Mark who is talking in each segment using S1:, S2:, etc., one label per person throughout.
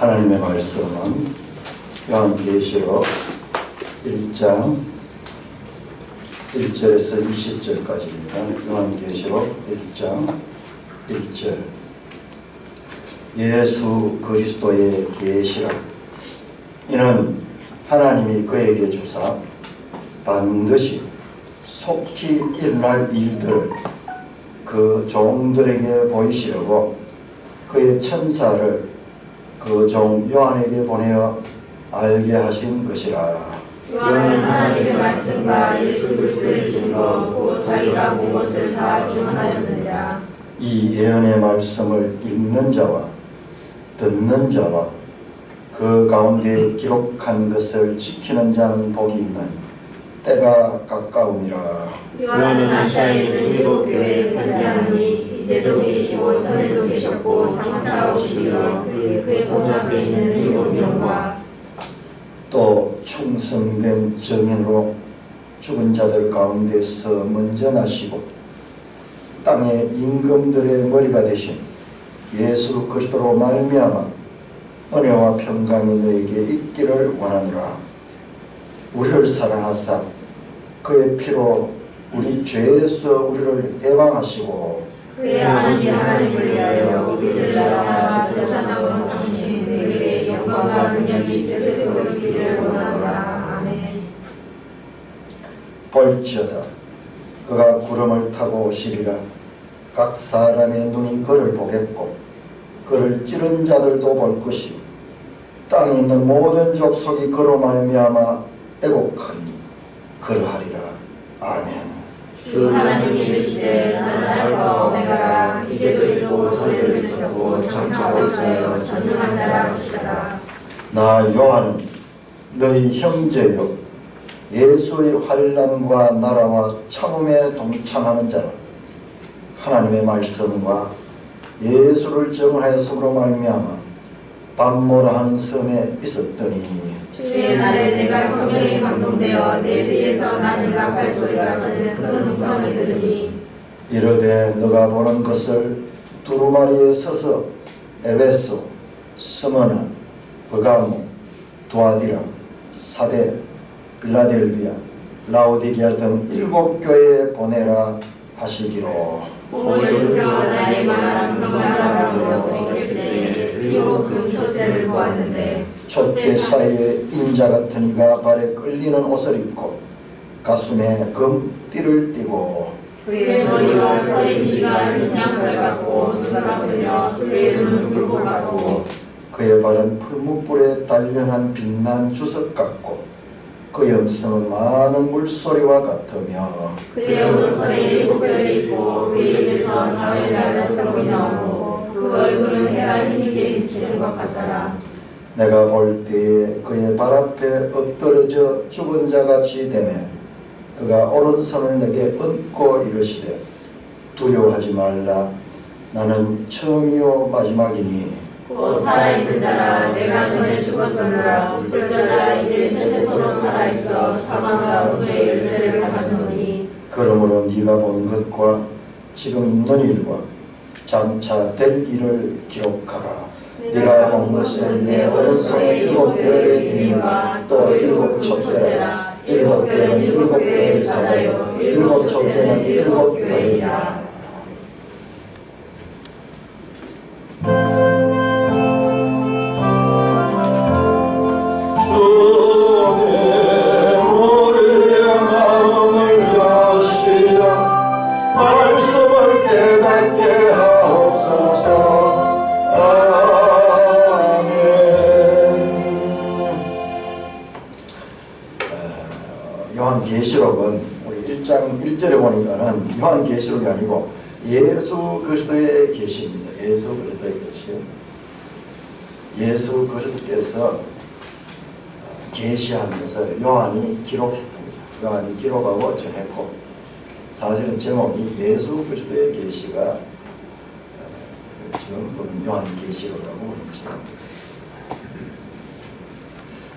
S1: 하나님의 말씀은 요한계시록 1장 1절에서 20절까지입니다. 요한계시록 1장 1절. 예수 그리스도의 계시라. 이는 하나님이 그에게 주사 반드시 속히 일어날 일들을 그 종들에게 보이시려고 그의 천사를 그 종 요한에게 보내어 알게 하신 것이라.
S2: 요한은 하나님의 말씀과 예수 그리스도의 증거 곧 자기가 본 것을 다 증언하였느니라.
S1: 이 예언의 말씀을 읽는 자와 듣는 자와 그 가운데 기록한 것을 지키는 자는 복이 있나니 때가 가까우니라.
S2: 요한은 아시아에 있는 일곱 교회에 편지하노니 이제도 계시고 전에도 계셨고 장차 오시리여 그의 본 앞에 있는 일곱 영과
S1: 또 충성된 증인으로 죽은 자들 가운데서 먼저 나시고 땅의 임금들의 머리가 되신 예수 그리스도로 말미암아 은혜와 평강이 너에게 있기를 원하노라. 우리를 사랑하사 그의 피로 우리 죄에서 우리를 해방하시고
S2: 그의 아버지 하나님을 위하여 우리를 나라 세상으로 당신 내게 영광과 능력이 세세토록 있기를 원하노라. 아멘.
S1: 볼지어다 그가 구름을 타고 오시리라. 각 사람의 눈이 그를 보겠고 그를 찌른 자들도 볼 것이요 땅에 있는 모든 족속이 그로 말미암아 애곡하리니 그러하리라. 아멘.
S2: 주 하나님이 이르시되 나는 알파 오메가라. 이제도 있고 전에도 있었고 장차 올 자여 전능한 자라 하시더라.
S1: 나 요한은 너희 형제요 예수의 환난과 나라와 참음에 동참하는 자라. 하나님의 말씀과 예수를 증언하였으므로 말미암아 밤모라 하는 섬에 있었더니
S2: 주의 날에 내가 성령에 감동되어 내 뒤에서 나는 rap할 소리가 같은 큰 음성이 들으니
S1: 이르되 너가 보는 것을 두루마리에 서서 에베소, 스머나, 버가모, 두아디라, 사데, 빌라델비아, 라오디게아 등 일곱 교회에 보내라 하시기로.
S2: 오늘 나에게 말한 성령으로 이르되 일곱 금촛대를 보았는데
S1: 촛대 사이에 인자 같은 이가 발에 끌리는 옷을 입고 가슴에 금띠를 띠고
S2: 그의 머리와 털의 길이가 흰 양털 같고 눈 같으며 그의 눈은 불꽃 같고
S1: 그의 발은 풀무불에 단련한 빛난 주석 같고 그의 음성은 많은 물소리와 같으며
S2: 그의 오른손에 일곱 별이 있고 그의 입에서 자외 달라스가 나오고 그 얼굴은 해가 힘있게 비치는 것 같더라.
S1: 내가 볼 때에 그의 발 앞에 엎드러져 죽은 자같이 되매 그가 오른손을 내게 얹고 이르시되 두려워하지 말라. 나는 처음이요 마지막이니
S2: 곧 살아있는 자라. 내가 전에 죽었으므라. 어쩌자 이제 세세토록 살아있어 사망과 은혜의 열쇠를 받았으니
S1: 그러므로 네가 본 것과 지금 있는 일과 장차 될 일을 기록하라. 네가 본 것은 내 오른손에 일곱 별의 기름과 또 일곱 촛대라. 일곱 별은 일곱 교회의 사자요 일곱 촛대는 일곱 교회이라. 요한계시록은 우리 1장 1절에 보니까는 요한계시록이 아니고 예수 그리스도의 계시입니다. 예수 그리스도의 계시. 예수 그리스도께서 계시한 것을 요한이 기록했습니다. 요한이 기록하고 전했고 사실은 제목이 예수 그리스도의 계시가 지금 보는 요한계시록이라고 부르죠.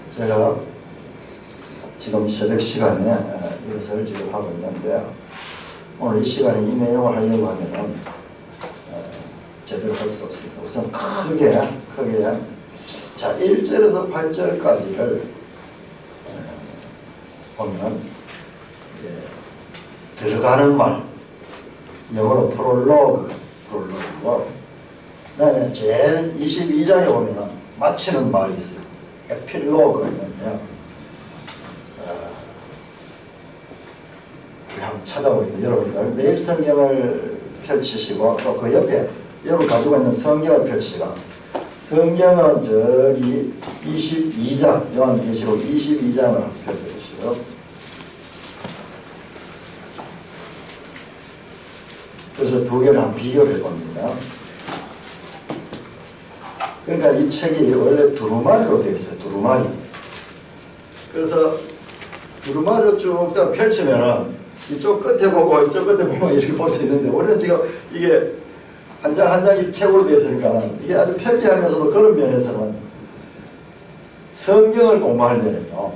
S1: 제가 지금 새벽 시간에 이것을 지금 하고 있는데요. 오늘 이 시간에 이 내용을 하려고 하면은 제대로 할 수 없습니다. 우선 크게 자, 1절에서 8절까지를 보면 들어가는 말, 영어로 프롤로그고, 그 다음에 제일 22장에 보면 마치는 말이 있어요. 에필로그가 있는데요. 한번 찾아보겠습니다. 여러분들 매일 성경을 펼치시고 또 그 옆에 여러분 가지고 있는 성경을 펼치시고, 성경은 저기 22장, 요한계시록 22장을 펼쳐주시고, 그래서 두 개를 한번 비교를 해봅니다. 그러니까 이 책이 원래 두루마리로 되어 있어요. 두루마리. 그래서 두루마리로 쭉 펼치면은 이쪽 끝에 보고 이쪽 끝에 보면 이렇게 볼 수 있는데, 우리는 지금 이게 한 장 한 장이 책으로 되어 있으니까 이게 아주 편리하면서도 그런 면에서는 성경을 공부할 때는요,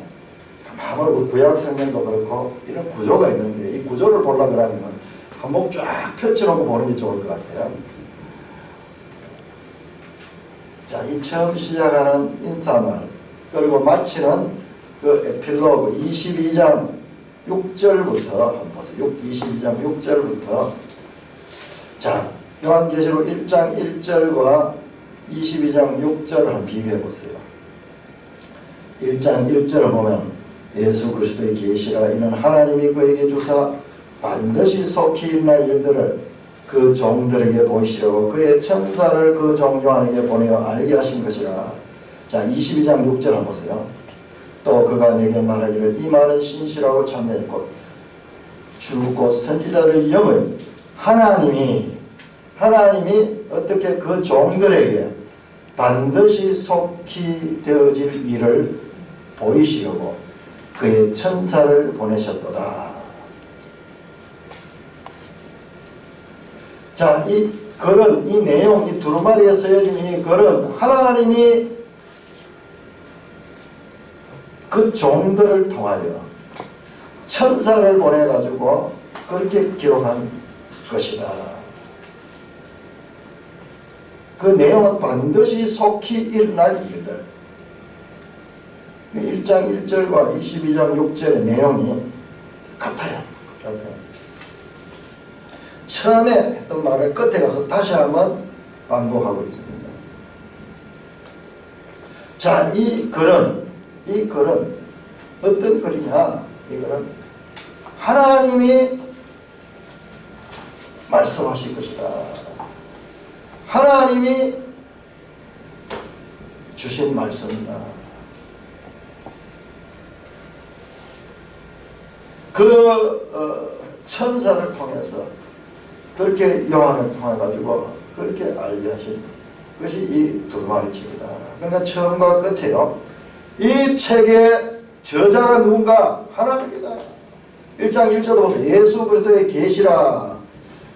S1: 아무래도 구약 성경도 그렇고 이런 구조가 있는데, 이 구조를 보려고 그러면 한번 쫙 펼쳐놓고 보는 게 좋을 것 같아요. 자, 이 처음 시작하는 인사말, 그리고 마치는 그 에필로그 22장 6절부터 한번 보세요. 22장 6절부터. 자, 요한계시록 1장 1절과 22장 6절을 한번 비교해 보세요. 1장 1절을 보면 예수 그리스도의 계시라, 이는 하나님이 그에게 주사 반드시 속히 일어날 일들을 그 종들에게 보이시려고 그의 천사를 그 종 요한에게 보내어 알게 하신 것이라. 자, 22장 6절 한번 보세요. 또 그가 내게 말하기를, 이 말은 신실하고 참된 곧 주 곧 선지자들의 영을 하나님이 어떻게 그 종들에게 반드시 속히 되어질 일을 보이시려고 그의 천사를 보내셨도다. 자, 이 글은, 이 내용, 이 두루마리에 쓰여진 이 글은 하나님이 그 종들을 통하여 천사를 보내가지고 그렇게 기록한 것이다. 그 내용은 반드시 속히 일어날 일들. 1장 1절과 22장 6절의 내용이 같아요. 처음에 했던 말을 끝에 가서 다시 한번 반복하고 있습니다. 자, 이 글은 어떤 글이냐? 이 글은 하나님이 말씀하실 것이다. 하나님이 주신 말씀이다. 그 천사를 통해서 그렇게 요한을 통해 가지고 그렇게 알게 하신 것이 이 두루마리 책이다. 그러니까 처음과 끝에요, 이 책의 저자가 누군가? 하나님이다. 1장 1절도 보세요. 예수 그리스도의 계시라.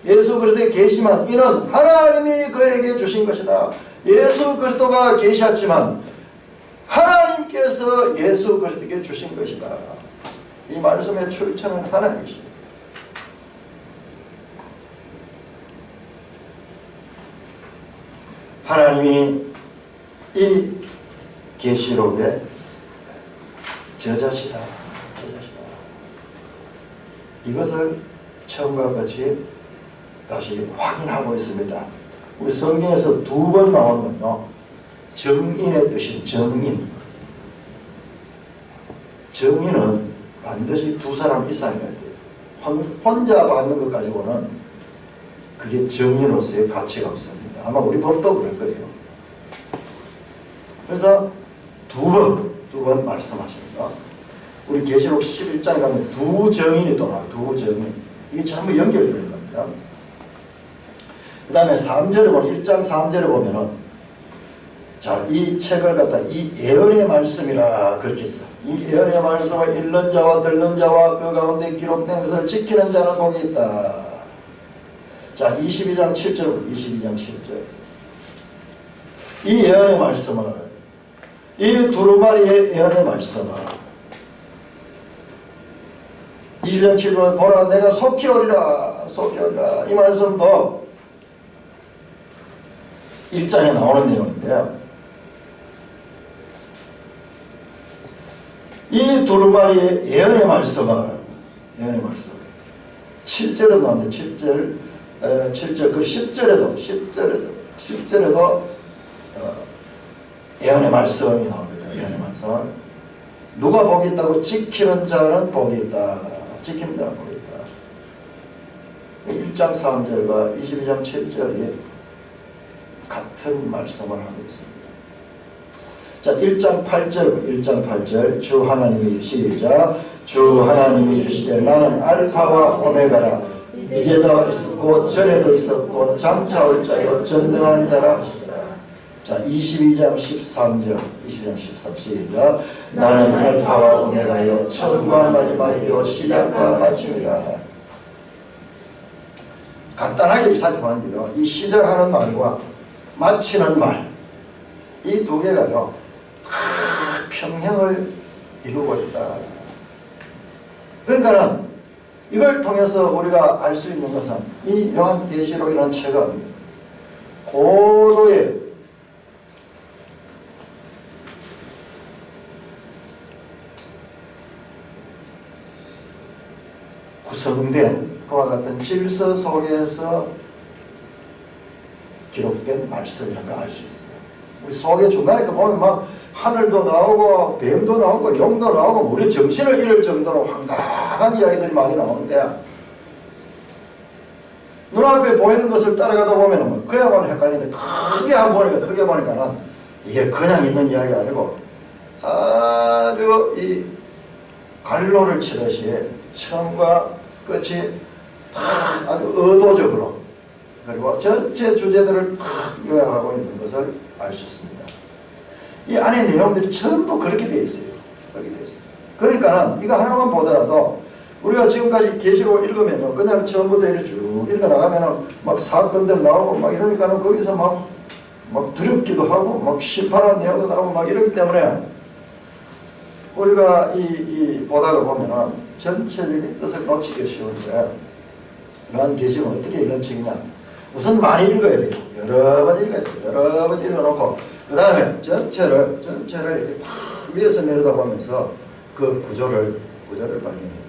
S1: 예수 그리스도의 계시만 이는 하나님이 그에게 주신 것이다. 예수 그리스도가 계시했지만 하나님께서 예수 그리스도에게 주신 것이다. 이 말씀의 출처는 하나님이십니다. 하나님이 이 계시록의 저자시다. 이것을 처음과 같이 다시 확인하고 있습니다. 우리 성경에서 두 번 나오는 건요, 정인의 뜻인 정인. 정인은 반드시 두 사람 이상이어야 돼요. 혼자 받는 것 가지고는 그게 정인으로서의 가치가 없습니다. 아마 우리 법도 그럴 거예요. 그래서 두 번 말씀하십니다. 우리 계시록 11장에 가면 두 정인이 또 나와요. 두 정인. 이게 전부 연결되는 겁니다. 그 다음에 3절에 보면, 1장 3절에 보면은, 자, 이 책을 갖다 이 예언의 말씀이라 그렇게 써요. 이 예언의 말씀을 읽는 자와 듣는 자와 그 가운데 기록된 것을 지키는 자는 복이 있다. 자, 22장 7절, 22장 7절. 이 예언의 말씀을, 이 두루마리의 예언의 말씀을 22장 7절, 보라 내가 속히 오리라, 속히 오리라. 이 말씀도 1장에 나오는 내용인데요. 이 두루마리의 예언의 말씀을 7절에도 나오는데 7절 그 10절에도 예언의 말씀이 나옵니다. 예언의 말씀을 누가 복이 있다고? 지키는 자는 복이 있다. 지키는 자는 복이 있다. 1장 3절과 22장 7절이 같은 말씀을 하고 있습니다. 자, 1장 8절 주 하나님이 시작. 주 하나님이 이르시되 나는 알파와 오메가라 이제도 있었고 전에도 있었고 장차 올 자요 전능한 자라 하시니라. 자, 22장 13절 시작. 나는 알파와 오메가요 처음과 마지막이요 시작과 마침이라. 간단하게 살펴봤는데요, 이 시작하는 말과 마치는 말, 이 두 개가요 다 평행을 이루고 있다. 그러니까 이걸 통해서 우리가 알 수 있는 것은 이 요한계시록이라는 책은 고도의 구성된 그와 같은 질서 속에서 기록된 말씀이라는 걸 알 수 있어요. 우리 속에 중간에 보면 막 하늘도 나오고 뱀도 나오고 용도 나오고 우리 정신을 잃을 정도로 황당한 이야기들이 많이 나오는데 눈앞에 보이는 것을 따라가다 보면 그야말로 헷갈리는데 크게 보니까는 이게 그냥 있는 이야기가 아니고 아주 이 갈로를 치듯이 처음과 끝이 아주 의도적으로 그리고 전체 주제들을 요약하고 있는 것을 알 수 있습니다. 이 안에 내용들이 전부 그렇게 되어 있어요. 그러니까 이거 하나만 보더라도 우리가 지금까지 계시록을 읽으면요, 그냥 처음부터 이렇게 쭉 읽어나가면은 막 사건들 나오고 막 이러니까는 거기서 막 두렵기도 하고 막 심판한 내용도 나오고 막 이러기 때문에 우리가 이 보다가 보면은 전체적인 뜻을 놓치기 쉬운데 요한계시록은 어떻게 이런 책이냐? 우선 많이 읽어야 돼요. 여러 번 읽어야 돼요. 여러 번 읽어놓고 그 다음에 전체를 이렇게 다 위에서 내려다보면서 그 구조를 발견해요.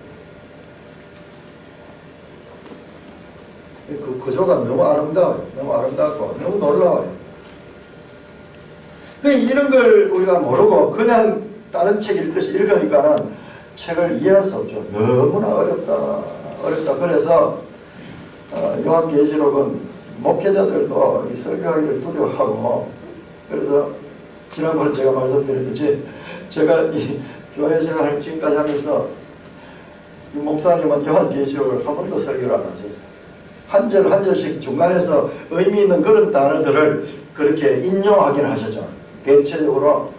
S1: 그 구조가 너무 아름다워요. 너무 아름답고 너무 놀라워요. 이런 걸 우리가 모르고 그냥 다른 책 읽듯이 읽으니까는 책을 이해할 수 없죠. 너무나 어렵다. 그래서 요한계시록은 목회자들도 이 설교하기를 두려워하고, 그래서 지난번에 제가 말씀드렸듯이 제가 이 교회 생활을 지금까지 하면서 이 목사님은 요한계시록을 한 번도 설교를 안 하셨어요. 한 절 한 절씩 중간에서 의미 있는 그런 단어들을 그렇게 인용하긴 하셨죠. 대체적으로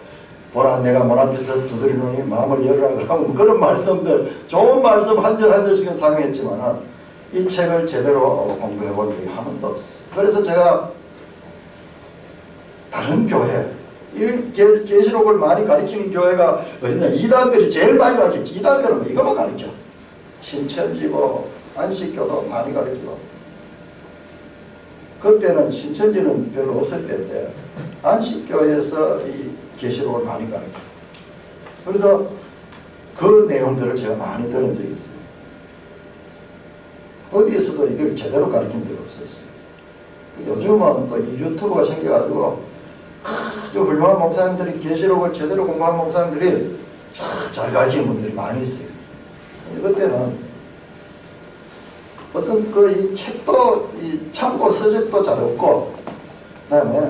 S1: 보라 내가 문 앞에서 두드리노니 마음을 열으라 하고 그런 말씀들, 좋은 말씀 한 절 한 절씩은 사용했지만 이 책을 제대로 공부해 본 적이 한 번도 없었어요. 그래서 제가 다른 교회, 이 계시록을 많이 가르치는 교회가 어디냐, 이단들이 제일 많이 가르치죠. 이단들은 이것만 가르쳐. 신천지고 안식교도 많이 가르치고. 그때는 신천지는 별로 없을 때인데 안식교에서 이 계시록을 많이 가르쳐. 그래서 그 내용들을 제가 많이 들은 적이 있어요. 어디에서도 이걸 제대로 가르친 데가 없었어요. 요즘은 또 이 유튜브가 생겨가지고 아주 훌륭한 목사님들이, 계시록을 제대로 공부한 목사님들이 잘 가르치는 분들이 많이 있어요. 그때는 어떤 이 책도 이 참고 서적도 잘 없고, 그다음에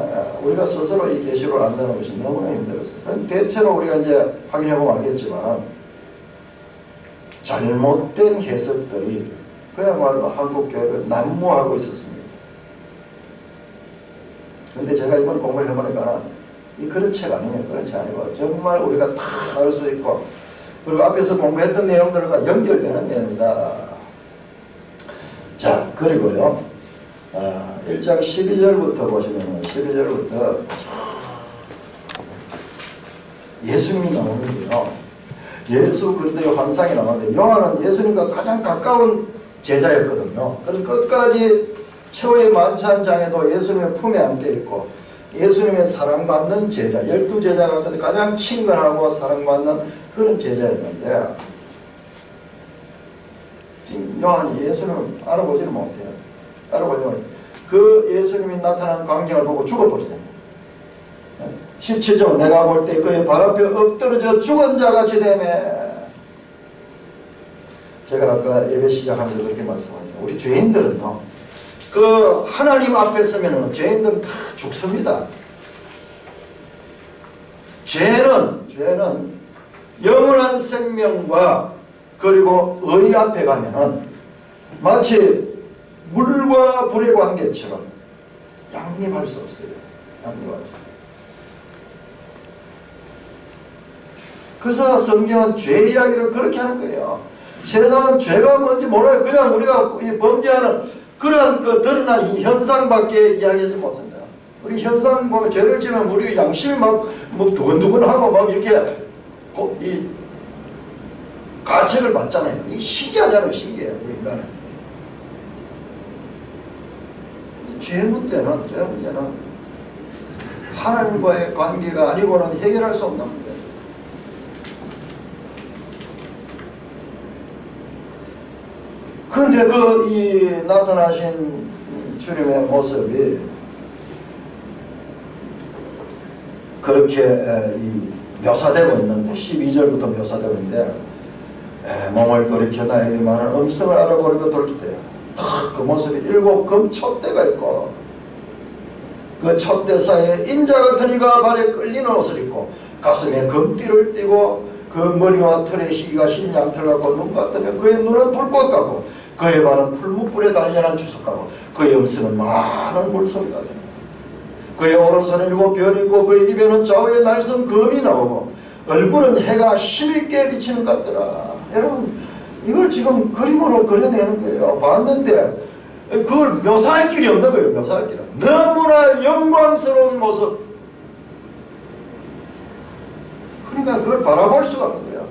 S1: 우리가 스스로 이 계시록을 안다는 것이 너무나 힘들었어요. 대체로 우리가 이제 확인해보면 알겠지만 잘못된 해석들이 그야말로 한국 교회를 난무하고 있었습니다. 그런데 제가 이번에 공부를 해보니까 이 그런 책 아니에요. 그런 책 아니고 정말 우리가 다 알 수 있고, 그리고 앞에서 공부했던 내용들과 연결되는 내용이다. 자, 그리고요 1장 12절부터 보시면 12절부터 예수님이 나오는데요, 예수 그리스도의 환상이 나오는데 요한은 예수님과 가장 가까운 제자였거든요. 그래서 끝까지 최후의 만찬장에도 예수님의 품에 안겨 있고 예수님의 사랑받는 제자, 12제자 가운데 가장 친근하고 사랑받는 그런 제자였는데 지금 요한이 예수님을 알아보지를 못해요. 알아보지 못해요. 그 예수님이 나타난 광경을 보고 죽어버리잖아요. 17절 내가 볼 때 그의 발 앞에 엎드러져 죽은 자같이 되매. 제가 아까 예배 시작하면서 그렇게 말씀하셨죠. 우리 죄인들은요, 그 하나님 앞에 서면은 죄인들은 다 죽습니다. 죄는 영원한 생명과 그리고 의 앞에 가면은 마치 물과 불의 관계처럼 양립할 수 없어요. 양립할 수 없어요. 그래서 성경은 죄 이야기를 그렇게 하는 거예요. 세상은 죄가 뭔지 몰라요. 그냥 우리가 범죄하는 그런 그 드러난 이 현상밖에 이야기하지 못합니다. 우리 현상 보면 죄를 지면 우리 양심이 막 두근두근하고 막 이렇게 이 가책을 받잖아요. 이게 신기하잖아요. 신기해요. 우리 인간은. 죄 문제는 하나님과의 관계가 아니고는 해결할 수 없는 문제예요. 그런데 이 나타나신 주님의 모습이 그렇게 묘사되고 있는데 12절부터 묘사되고 있는데 몸을 돌이켜 나에게 말하는 음성을 알아보려고 돌릴 때요. 그 모습이 7 금촛대가 있고 그 촛대 사이에 인자 같은 이가 발에 끌리는 옷을 입고 가슴에 금띠를 띠고 그 머리와 털에 희가 흰 양털 같고 눈 같으면 그의 눈은 불꽃 같고 그의 발은 풀무불에 단련한 주석 같고 그의 음성은 많은 물소리가 됩니다. 그의 오른손에 7 별이 있고 그의 입에는 좌우에 날선 검이 나오고 얼굴은 해가 힘있게 비치는 것 같더라. 여러분 이걸 지금 그림으로 그려내는 거예요. 봤는데 그걸 묘사할 길이 없는 거예요. 묘사할 길은 너무나 영광스러운 모습. 그러니까 그걸 바라볼 수가 없는 거예요.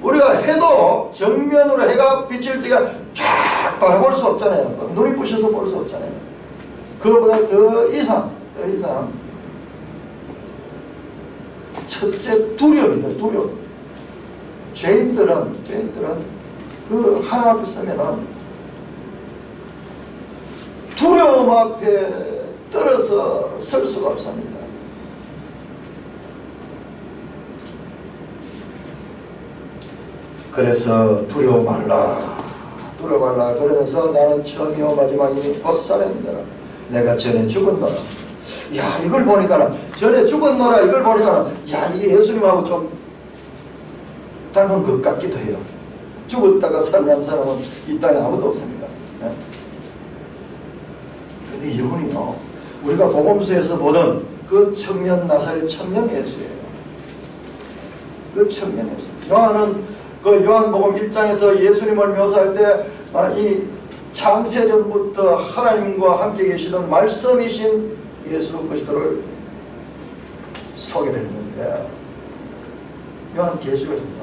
S1: 우리가 해도 정면으로 해가 비칠 때가 쫙 바라볼 수 없잖아요. 눈이 부셔서 볼 수 없잖아요. 그거보다 더 이상 첫째 두려움이다. 두려움. 죄인들은 그 하나 앞에 서면은 두려움 앞에 떨어서 설 수가 없습니다. 그래서 두려워 말라 그러면서 나는 처음이요 마지막이니 곧 살았느니라. 내가 전에 죽었노라. 야 이걸 보니까 전에 죽었노라 이걸 보니까 야 이게 예수님하고 좀 닮은 것 같기도 해요. 죽었다가 살아난 사람은 이 땅에 아무도 없습니다. 그런데 이분이요 우리가 복음서에서 보던 그 청년 나사렛 청년 예수예요. 그 청년 예수. 요한은 그 요한복음 1장에서 예수님을 묘사할 때 이 창세전부터 하나님과 함께 계시던 말씀이신 예수 그리스도를 소개를 했는데 요한계시록입니다.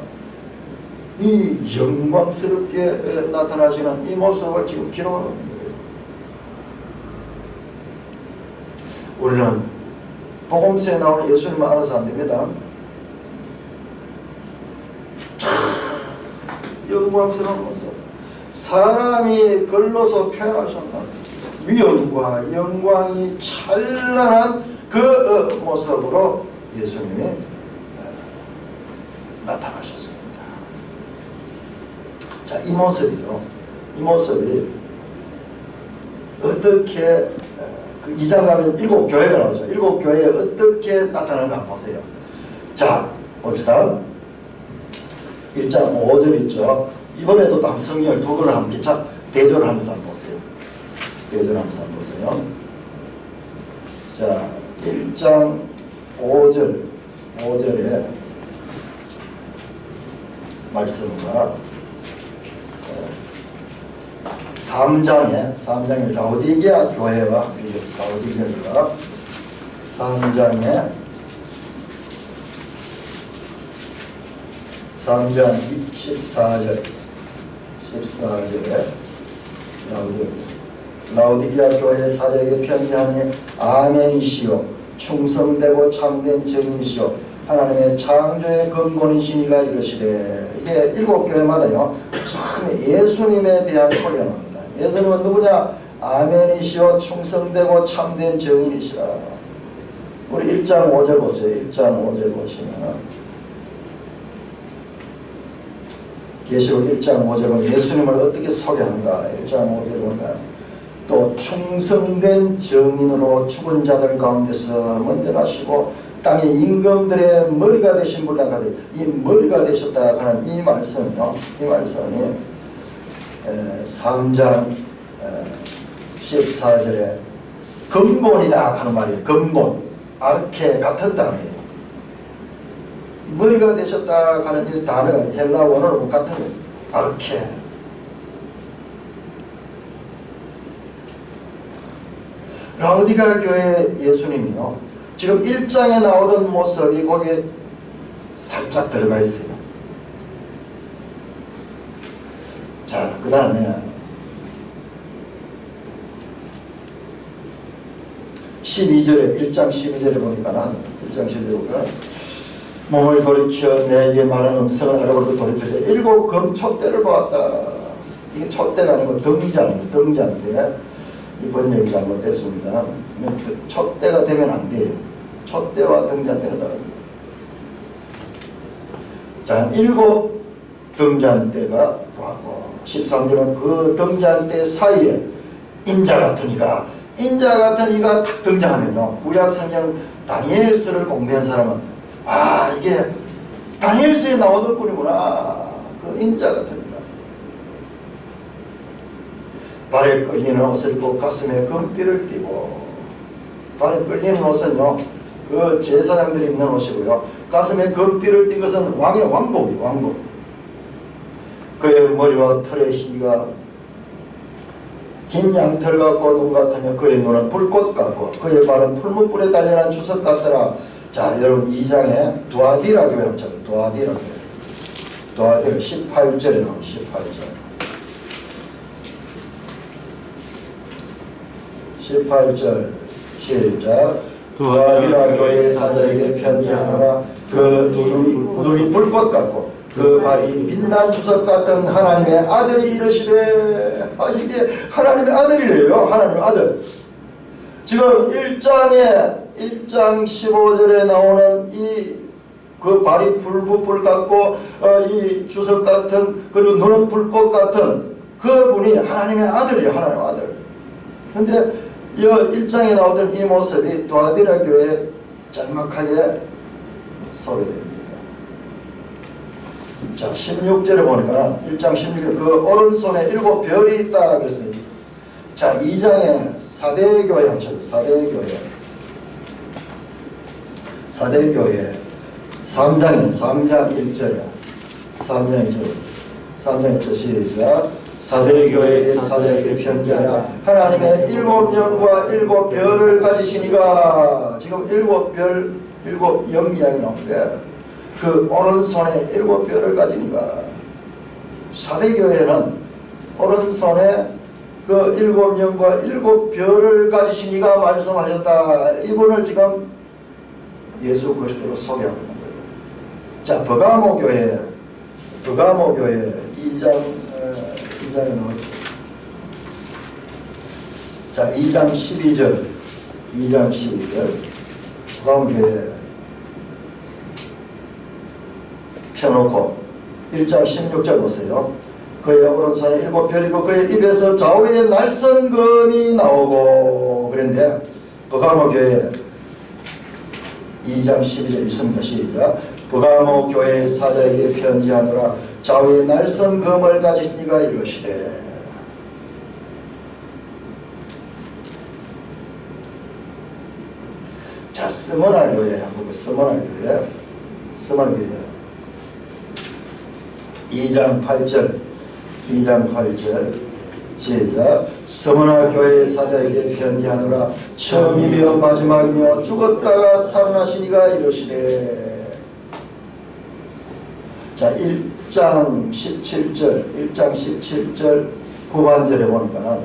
S1: 이 영광스럽게 나타나시는 이 모습을 지금 기록하고 있는 거예요. 우리는 복음서에 나오는 예수님을 알아서 안 됩니다. 영광스러운 모습. 사람이 글로서 표현할 수 없는 위엄과 영광이 찬란한 그 모습으로 예수님이 나타나셨습니다. 자, 이 모습이 어떻게 그 2장 가면 7교회가 나오죠. 7교회에 어떻게 나타나는가 보세요. 자, 봅시다. 1장 5절 있죠. 이번에도 또 성경을 두 권을 함께 대조를 하면서 한번 보세요. 대조를 하면서 한번 보세요. 자, 1장 5절에 말씀과 3장에 라오디게아 교회와 라오디게아가 3장 14절에 라오디게아 교회 사제에게 편지하니 아멘이시오 충성되고 참된 증인이시오 하나님의 창조의 근본이시니가 이르시되. 이게 7교회마다요 참 예수님에 대한 소리가 납니다. 예수님은 누구냐? 아멘이시오 충성되고 참된 증인이시라. 우리 1장 5절 보세요. 1장 5절 보시면 계시록 1장 5절은 예수님을 어떻게 소개하는가. 1장 5절 보면 또 충성된 증인으로 죽은 자들 가운데서 먼저 나시고 땅의 임금들의 머리가 되신 분이라. 이 머리가 되셨다 하는 이 말씀이요. 이 말씀이 3장 14절에 근본이다 하는 말이에요. 근본. 아르케 같은 단어예요. 머리가 되셨다 하는 이 단어가 헬라 원어로 같은 거예요. 아르케. 라우디가 교회 예수님이요. 지금 1장에 나오던 모습이 거기에 살짝 들어가 있어요. 자, 그 다음에 12절에 1장 12절에 보니까 1장 12절에 보니까 몸을 돌이켜 내게 말하는 음성을 알아보고 돌이킬 때 7 금촛대를 보았다. 이게 촛대가 아니고 등잔입니다. 등잔인데 이 번역이 잘못됐습니다. 촛대가 되면 안 돼요. 촛대와 등잔대는 다릅니다. 자, 7 등잔대가 보았고 13절은 그 등잔대 사이에 인자 같은 이가 딱 등장하면요. 구약 성경 다니엘서를 공부한 사람은 이게 다니엘서에 나오던 분이구나. 그 인자 같은 이가 발에 끌리는 옷을 입고 가슴에 금띠를 띠고. 발에 끌리는 옷은요 그 제사장들이 입는 옷이고요. 가슴에 금띠를 띈 것은 왕의 왕복이에요. 왕복. 그의 머리와 털의 희가 흰 양털 같고 눈 같으며 그의 눈은 불꽃 같고 그의 발은 풀무불에 달려난 주석 같더라. 자, 여러분 2장에 두아디라 교회 한번 찾아요. 두아디라 교회. 두아디라 18절에 나오는 18절 시작. 두아디라 교회의 사자에게 편지하노라. 그 구름이 불꽃 같고 그 발이 빛난 주석 같은 하나님의 아들이 이르시되. 이게 하나님의 아들이래요. 하나님의 아들. 지금 1장 15절에 나오는 그 발이 불 같고 이 주석 같은 그리고 눈은 불꽃 같은 그분이 하나님의 아들이에요. 하나님의 아들. 그런데 이 1장에 나오던 이 모습이 두아디라 교회에 짤막하게 소개됩니다. 자, 16절에 보니까 1장 16절 그 오른손에 7 별이 있다 그랬습니다. 자, 2장에 사대교회 한번 찾아요. 사대교회 3장 1절에 3장 1절 시작. 사대교회의 사자에게 편지하라. 하나님의 7영과 7별을 가지시니가. 지금 7별 7영이양이 나오는데 그 오른손에 7별을 가지니가. 사대교회는 오른손에 그 7영과 7별을 가지시니가 말씀하셨다. 이분을 지금 예수 그리스도로 소개하고 있는 거예요. 자, 버가모 교회 2장에 나오죠. 자, 2장 12절 버가모 교회 펴놓고 1장 16절 보세요. 그의 오른손에 7별이고 그의 입에서 좌우에 날선검이 나오고. 그런데 버가모 교회 2장 12절 있습니다. 시작. 버가모 교회의 사자에게 편지하노라. 좌우에 날선검을 가지시니가 이르시되. 자, 스모나 교회 한번 스모나 교회 2장 8절 시작. 스모나 교회의 사자에게 편지하노라. 처음이며 마지막이며 죽었다가 살아나시니가 이르시되. 자, 1장 17절 후반절에 보니까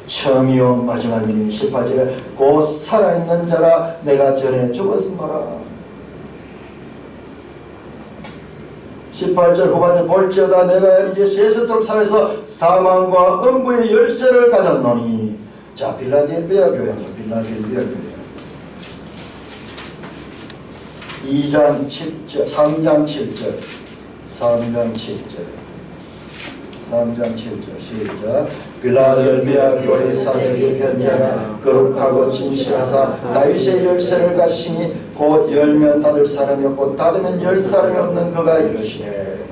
S1: 처음이요 마지막이니 18절에 곧 살아있는 자라 내가 전에 죽었노라. 18절 후반절 볼지어다 내가 이제 세세토록 살아서 사망과 음부의 열쇠를 가졌노니. 자, 빌라델비아 교회입니다. 빌라델비아 교회 2장 7절 3장 7절 3장 7절 3장 7절 시작. 빌라델비아 교회 사도에게 편지하라. 거룩하고 진실하사 다윗의 열쇠를 가지시니 곧 열면 닫을 사람이 없고 닫으면 열 사람이 없는 그가 이르시되.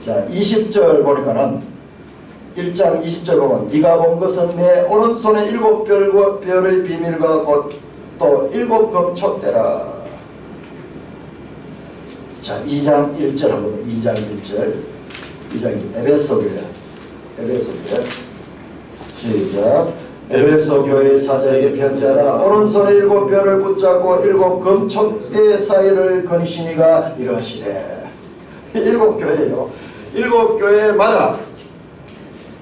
S1: 자, 20절 보니까는 1장 20절 보면 네가 본 것은 내 오른손에 7 별의 비밀과 곧 또 7 금촉대라. 자, 2장 1절 한번 2장 1절 2장 에베소 교회 시작. 에베소 교회 사자에게 편지하라. 오른손에 7 별을 붙잡고 7 금촉대 사이를 거니시니가 이러시되. 7 교회요. 7 교회마다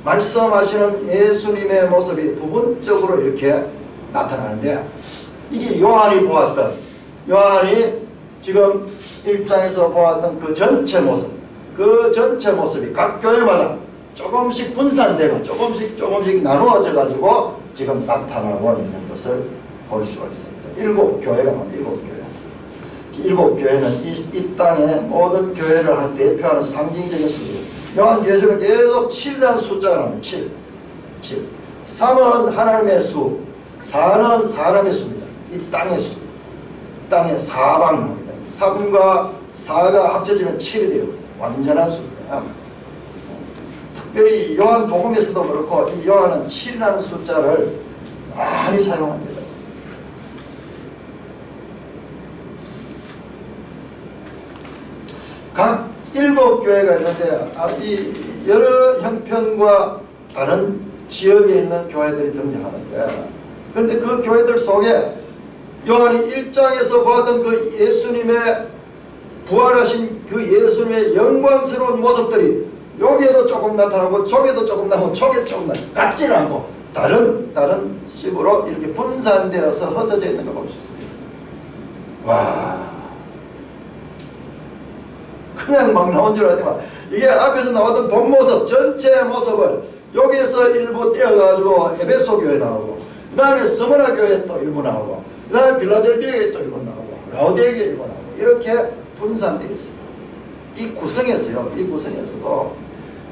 S1: 말씀하시는 예수님의 모습이 부분적으로 이렇게 나타나는데, 이게 요한이 지금 1장에서 보았던 그 전체 모습이 각 교회마다 조금씩 분산되고 조금씩 나누어져 가지고 지금 나타나고 있는 것을 볼 수가 있습니다. 7 교회가 나옵니다. 7 교회. 7 교회는 이 땅의 모든 교회를 대표하는 상징적인 수죠. 요한 예수는 계속 7이라는 숫자가 나옵니다. 7. 3은 하나님의 수, 4는 사람의 수입니다. 이 땅의 수. 땅의 사방 나옵니다. 3과 4가 합쳐지면 7이 돼요. 완전한 수입니다. 특별히 요한 복음에서도 그렇고 이 요한은 7이라는 숫자를 많이 사용합니다. 각 7 교회가 있는데 이 여러 형편과 다른 지역에 있는 교회들이 등장하는데, 그런데 그 교회들 속에 요한이 1장에서 보았던 그 예수님의 부활하신 그 예수님의 영광스러운 모습들이 여기에도 조금 나타나고 저기에도 조금 나오고 저기에도 조금 나오고 같지는 않고 다른 식으로 이렇게 분산되어서 흩어져 있는 걸 볼 수 있습니다. 와, 그냥 막 나온 줄 알지만 이게 앞에서 나왔던 본 모습 전체 모습을 여기에서 일부 떼어가지고 에베소 교회 나오고, 그 다음에 스무나 교회 또 일부 나오고, 그 다음에 빌라델비아에 또 일부 나오고, 라오디게에 일부 나오고, 이렇게 분산되어 있습니다. 이 구성에서도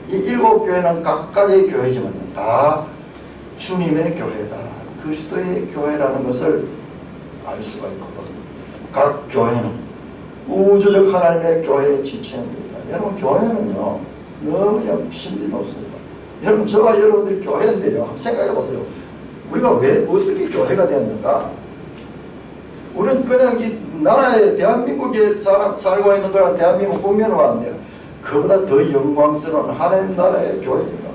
S1: 이 7 교회는 각각의 교회지만 다 주님의 교회다, 그리스도의 교회라는 것을 알 수가 있거든요. 각 교회는 우주적 하나님의 교회의 지체입니다. 여러분, 교회는요 너무 힘이 높습니다. 여러분, 저와 여러분들이 교회인데요, 한번 생각해 보세요. 우리가 왜 어떻게 교회가 되었는가? 우리는 그냥 이 나라에 대한민국에 살고 있는 거랑 대한민국 국민으로 하는데 그보다 더 영광스러운 하나님 나라의 교회입니다.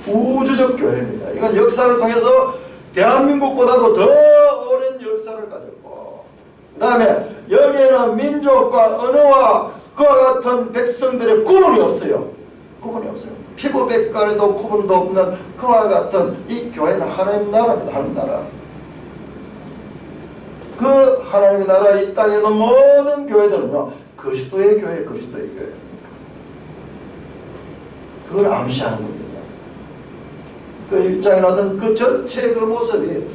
S1: 우주적 교회입니다. 이건 역사를 통해서 대한민국보다도 더 오랜 역사를 가졌고, 그 다음에 여기에는 민족과 언어와 그와 같은 백성들의 구분이 없어요. 피부 백깔에도 구분도 없는 그와 같은 이 교회는 하나님 나라입니다. 하나님 나라. 그 하나님의 나라 이 땅에 있는 모든 교회들은요 그리스도의 교회. 그걸 암시하는 겁니다. 그 입장에 나타난 그 전체 그 모습이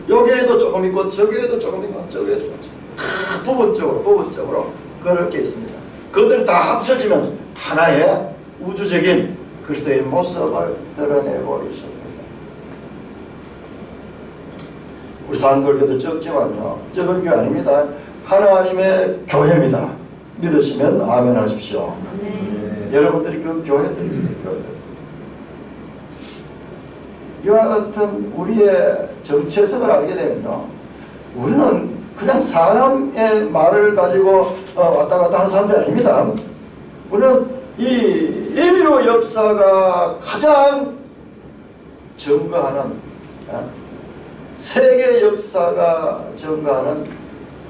S1: 여기에도 조금 있고 저기에도 조금 있고 저기에도 다 부분적으로 그렇게 있습니다. 그것들이 다 합쳐지면 하나의 우주적인 그리스도의 모습을 드러내고 있습니다. 우리 산돌교도 적지만요, 적은 교회 아닙니다. 하나님의 교회입니다. 믿으시면 아멘 하십시오. 네. 여러분들이 그 교회들입니다. 이와 같은 우리의 정체성을 알게 되면요, 우리는 그냥 사람의 말을 가지고 왔다 갔다 하는 사람들이 아닙니다. 우리는 이 인류 역사가 가장 증거하는, 세계 역사가 증거하는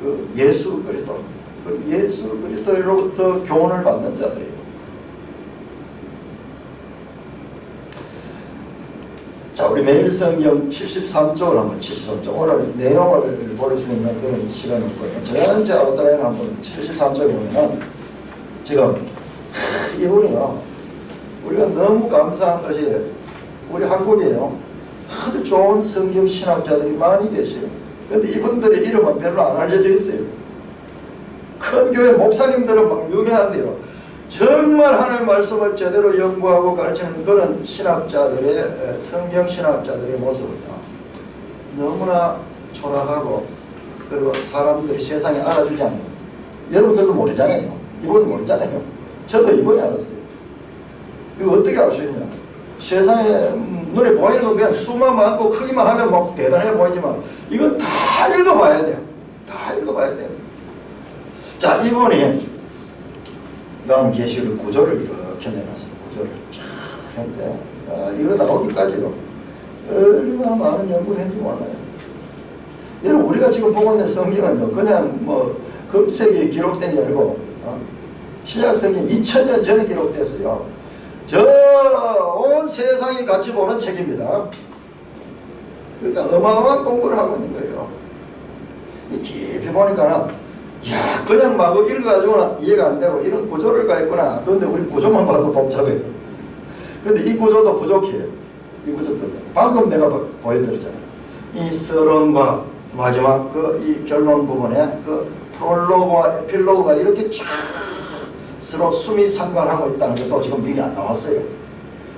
S1: 그 예수 그리스도, 그 예수 그리스도로부터 교훈을 받는 자들이에요. 우리 매일 성경 73쪽을 한번 73쪽 오늘 내용을 볼 수 있는 그런 시간이 있고요. 전체 아웃라인 한번 73쪽에 보면은 지금 이분이요. 우리가 너무 감사한 것이 우리 한국이에요. 아주 좋은 성경 신학자들이 많이 계세요. 그런데 이분들의 이름은 별로 안 알려져 있어요. 큰 교회 목사님들은 막 유명한데요. 정말 하나님의 말씀을 제대로 연구하고 가르치는 그런 신학자들의 성경 신학자들의 모습은요 너무나 초라하고 그리고 사람들이 세상에 알아주지 않아요. 여러분들도 모르잖아요. 이분 모르잖아요. 저도 이번에 알았어요. 이거 어떻게 알 수 있냐? 세상에 눈에 보이는 건 그냥 수만 많고 크기만 하면 막 대단해 보이지만 이건 다 읽어봐야 돼요. 다 읽어봐야 돼요. 자, 이분이 요한계시록 구조를 이렇게 내놨어요. 구조를 쫙 했는데 이거 나오기까지도 얼마나 많은 연구를 했는지 몰라요. 여러분 우리가 지금 보고 있는 성경은요 그냥 뭐 금색이 기록된 게 아니고 신약 성경 2000년 전에 기록됐어요. 저 온 세상이 같이 보는 책입니다. 그러니까 어마어마한 공부를 하고 있는 거예요. 깊이 보니까는 야 그냥 마구 읽어가지고는 이해가 안 되고 이런 구조를 가있구나. 그런데 우리 구조만 봐도 복잡해요. 그런데 이 구조도 부족해요. 이 구조도 방금 내가 보여드렸잖아요. 이 서론과 마지막 그 이 결론 부분에 그 프롤로그와 에필로그가 이렇게 쫙 서로 숨이 상관하고 있다는 것도 지금 미리 안 나왔어요.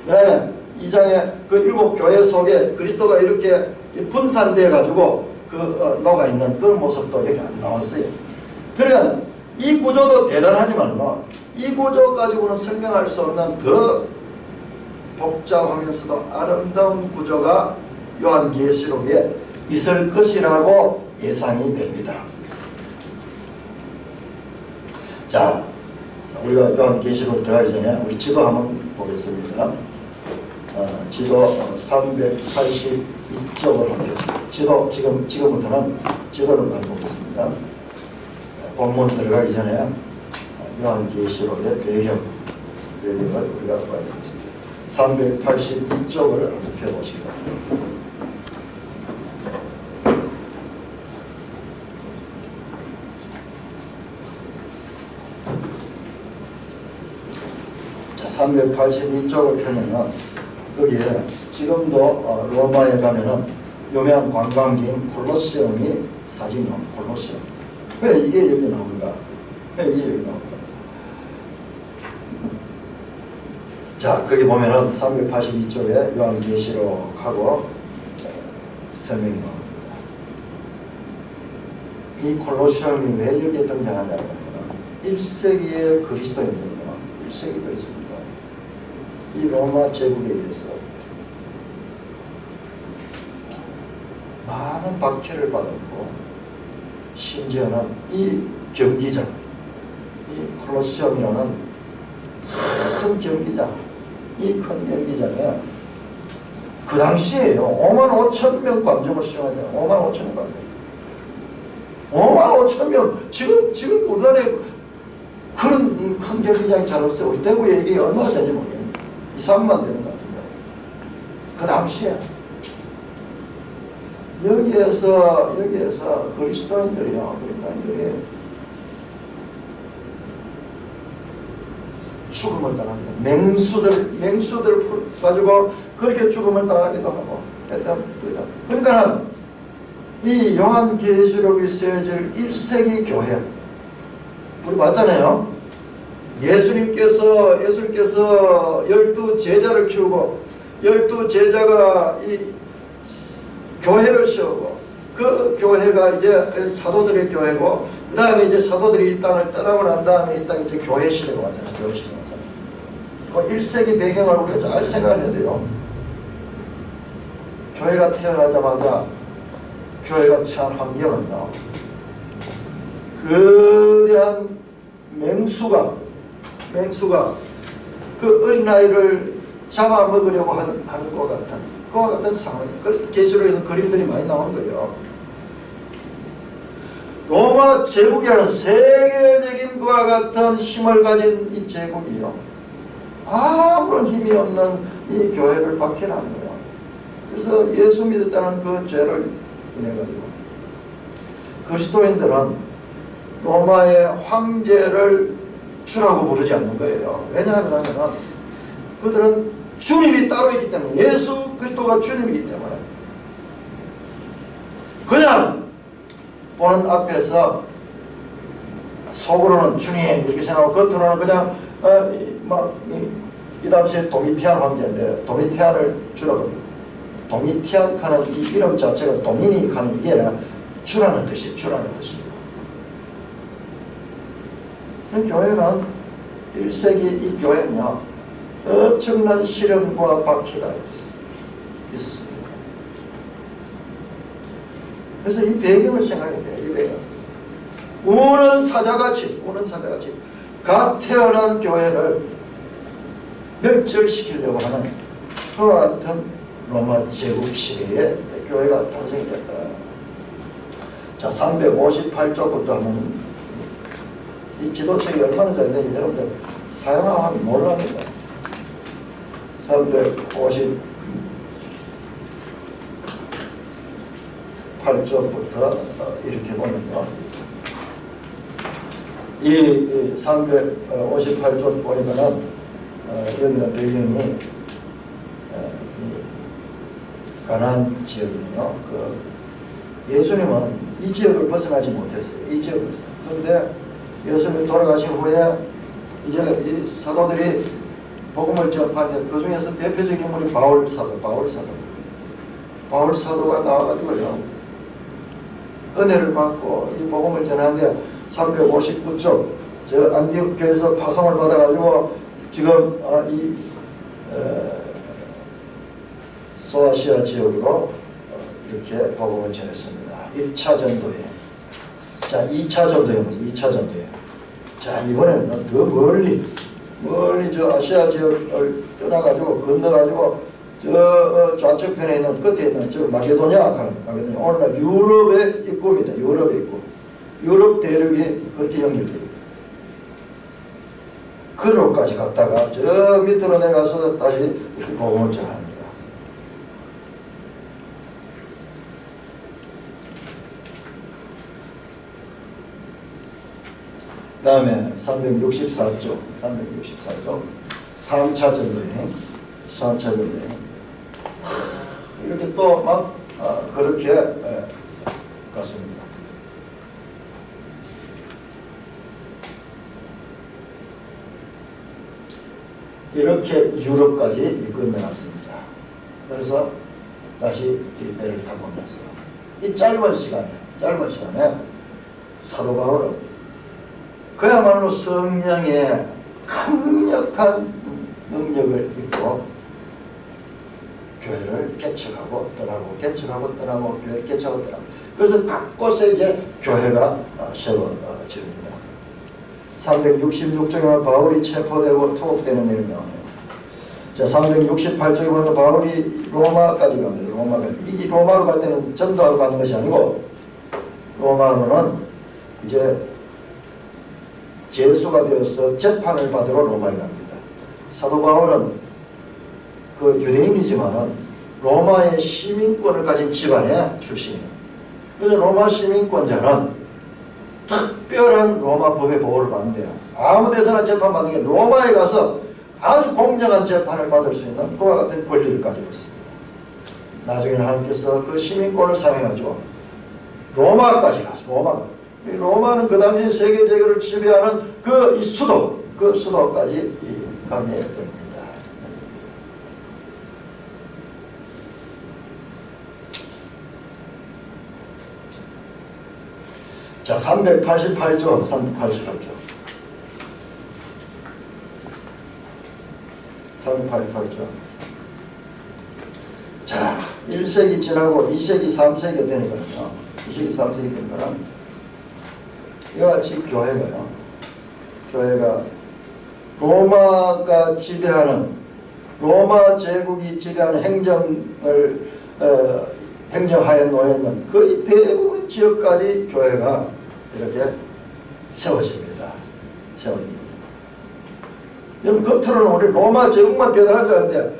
S1: 그 다음에 이 장에 그 일곱 교회 속에 그리스도가 이렇게 분산되어 가지고 녹아 있는 그런 모습도 여기 안 나왔어요. 그러니까 이 구조도 대단하지만 이 구조 가지고는 설명할 수 없는 더 복잡하면서도 아름다운 구조가 요한계시록에 있을 것이라고 예상이 됩니다. 자, 우리가 요한계시록 들어가기 전에 우리 지도 한번 보겠습니다. 지도 382쪽을 함께 지도 지금부터는 지도를 많이 보겠습니다. 본문 들어가기 전에 요한계시록의 배경을 우리가 봐야 되겠습니다. 382쪽을 한번 펴보시고 자, 382쪽을 펴면은 거기에 지금도 로마에 가면은 유명한 관광지인 콜로세움이 사진이 나옵니다. 콜로세움. 왜 이게 여기 나온가? 왜 이게 여기 나온가? 자, 거기 보면은 382쪽에 요한계시록하고 설명이 나옵니다. 이 콜로세움이 왜 여기에 등장하냐면 1세기의 그리스도인들입니다. 1세기 그리스도입니다. 이 로마 제국에 의해서 많은 박해를 받았고 심지어는 이 경기장, 이 콜로세움이라는 큰 경기장, 이 큰 경기장에 그 당시에요 55,000명 관중을 수용하잖아요. 55,000명 관중. 55,000명. 지금 우리나라에 그런 큰 경기장이 잘 없어요. 우리 대구에 이게 얼마나 되는지 모르겠네요. 2, 3만 되는 것 같은데. 그 당시에 여기에서 그리스도인들이 죽음을 당합니다. 맹수들 가지고 그렇게 죽음을 당하기도 하고 했던 거죠. 그러니까 이 요한계시록이 쓰여질 1세기 교회 우리 봤잖아요. 예수님께서 12 제자를 키우고 12 제자가 이 교회를 세우고 그 교회가 이제 사도들의 교회고 그 다음에 이제 사도들이 이 땅을 떠나고 난 다음에 이 땅이 이제 교회 시대가 왔잖아요. 교회 시대가 왔잖아요. 그 1세기 배경을 우리가 잘 생각해야 돼요. 교회가 태어나자마자 교회가 처한 환경은요. 거대한 맹수가 그 어린아이를 잡아먹으려고 하는 것 같은 그와 같은 상황이에요. 그래서 계시록에서 그림들이 많이 나오는 거예요. 로마 제국이라는 세계적인 그와 같은 힘을 가진 이 제국이요. 아무런 힘이 없는 이 교회를 박해하는 거예요. 그래서 예수 믿었다는 그 죄를 인해가지고 그리스도인들은 로마의 황제를 주라고 부르지 않는 거예요. 왜냐하면 그들은 주님이 따로 있기 때문에, 예수 그리스도가 주님이기 때문에 그냥 보는 앞에서 속으로는 주님 이렇게 생각하고 겉으로는 그냥 이 당시에 도미티안 황제인데 도미티안을 주라고, 도미티안 하는 이 이름 자체가 도미닉 하는 이게 주라는 뜻이에요. 주라는 뜻이에요. 교회는 1세기 이 교회는요 엄청난 시련과 박해가 있었습니다. 그래서 이 배경을 생각해야 돼요. 이 배경. 우는 사자같이 갓 태어난 교회를 멸절시키려고 하는 그와 같은 로마 제국 시대에 교회가 탄생이 됐다. 자, 358쪽부터 하면 이 지도책이 얼마나 잘 되는지 여러분들 사용하면 모릅니다. 358쪽부터 이렇게 보면요. 이 358쪽 보니까는 여기는 배경이 가나안 지역이네요. 예수님은 이 지역을 벗어나지 못했어요. 이 지역을 벗어나. 그런데 예수님이 돌아가신 후에 이제 이 사도들이 복음을 전파하는데 그 중에서 대표적인 인물이 바울 사도가 나와가지고요 은혜를 받고 이 복음을 전하는데 359쪽 저 안디옥 교회에서 파송을 받아가지고 지금 이 소아시아 지역으로 이렇게 복음을 전했습니다. 1차 전도에. 자, 2차 전도에. 자, 이번에는 더 멀리 저 아시아 지역을 떠나가지고 건너가지고 저 좌측편에 있는 끝에 있는 저 마게도냐 하는 오늘날 유럽의 입구입니다. 유럽의 입구. 유럽 대륙이 그렇게 연결돼요. 그로까지 갔다가 저 밑으로 내려가서 다시 이렇게 복음을 전합니다. 그 다음에 364쪽 3차 전도여행 이렇게 또 막 그렇게 갔습니다. 이렇게 유럽까지 건너갔습니다. 그래서 다시 배를 타고 오면서 이 짧은 시간에 사도 바울은 그야말로 성령의 강력한 능력을 입고 교회를 개척하고 떠나고 교회를 개척하고 떠나고 그래서 각곳에 이제 교회가 세워집니다. 366쪽에 바울이 체포되고 투옥되는 내용이 나와요. 자, 368쪽에 보면 바울이 로마까지 갑니다. 이 로마로 갈 때는 전도하러 가는 것이 아니고 로마로는 이제 제수가 되어서 재판을 받으러 로마에 갑니다. 사도 바울은 그 유대인이지만은 로마의 시민권을 가진 집안의 출신이에요. 그래서 로마 시민권자는 특별한 로마 법의 보호를 받는데요. 아무 데서나 재판받는 게 로마에 가서 아주 공정한 재판을 받을 수 있는 그와 같은 권리를 가지고 있습니다. 나중에는 하나님께서 그 시민권을 사용해가지고 로마까지 가서 로마는 그 당시 세계 제국을 지배하는 그 수도까지 가게 됩니다. 자, 388조. 자, 1세기 지나고 2세기, 3세기가 되니까요. 2세기, 3세기 되니까 이와 같이 교회가 로마가 지배하는 로마 제국이 지배하는 행정하에 놓여있는 거의 대부분의 지역까지 교회가 이렇게 세워집니다. 여러분 겉으로는 우리 로마 제국만 대단한 줄 아는데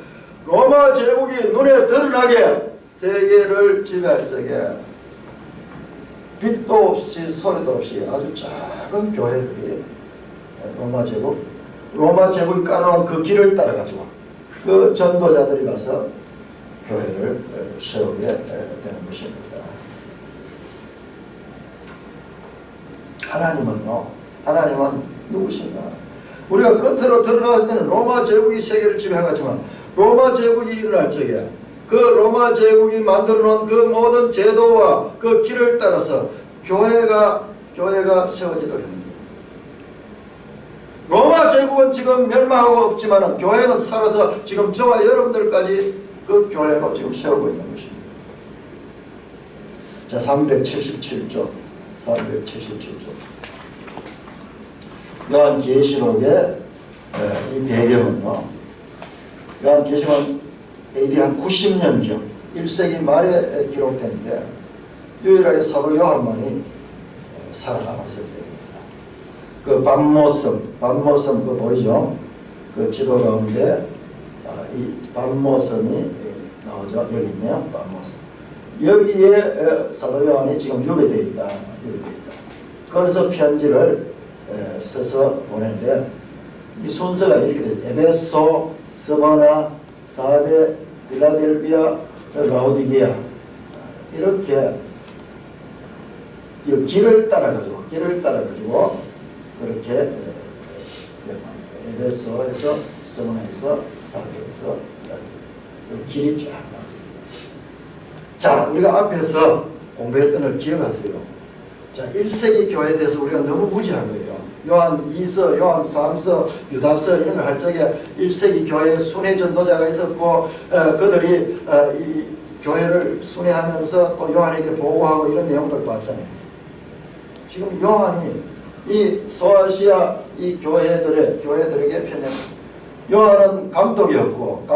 S1: 로마 제국이 눈에 드러나게 세계를 지배할 적에 빛도 없이 소리도 없이 아주 작은 교회들이 로마 제국이 깔아놓은 그 길을 따라가지고 그 전도자들이 가서 교회를 세우게 되는 것입니다. 하나님은 누구신가? 우리가 겉으로 들어갔을 때는 로마 제국이 세계를 지배하지만 로마 제국이 일어날 적에 그 로마 제국이 만들어 놓은 그 모든 제도와 그 길을 따라서 교회가 세워지도록 합니다. 로마 제국은 지금 멸망하고 없지만 교회는 살아서 지금 저와 여러분들까지 그 교회로 지금 세우고 있는 것입니다. 자, 377조. 요한계시록의 이 배경은요, 요한계시록은 AD 한 90년경 1세기 말에 기록된데 유일하게 사도 요한만이 살아남았을 때입니다. 그 반모섬 그 보이죠? 그 지도 가운데 이 반모섬이 나오죠. 여기 있네요. 반모섬. 여기에 사도 요한이 지금 유배되어 있다. 그래서 편지를 써서 보내는데 이 순서가 이렇게 돼요. 에베소, 스마나, 사데, 필라델비아, 라오디게아 이렇게 이 길을 따라가지고 그렇게 에베소에서 스마나에서 사데에서 길이 쫙 나왔어요. 자, 우리가 앞에서 공부했던 걸 기억하세요. 자, 1세기 교회에 대해서 우리가 너무 무지한 거예요. 요한 2서, 요한 3서, 유다서 이런 걸 할 적에 1세기 교회에 순회 전도자가 있었고 그들이 이 교회를 순회하면서 또 요한에게 보고하고 이런 내용들 봤잖아요. 지금 요한이 이 소아시아 이 교회들에게 편지합니다. 요한은 감독이었고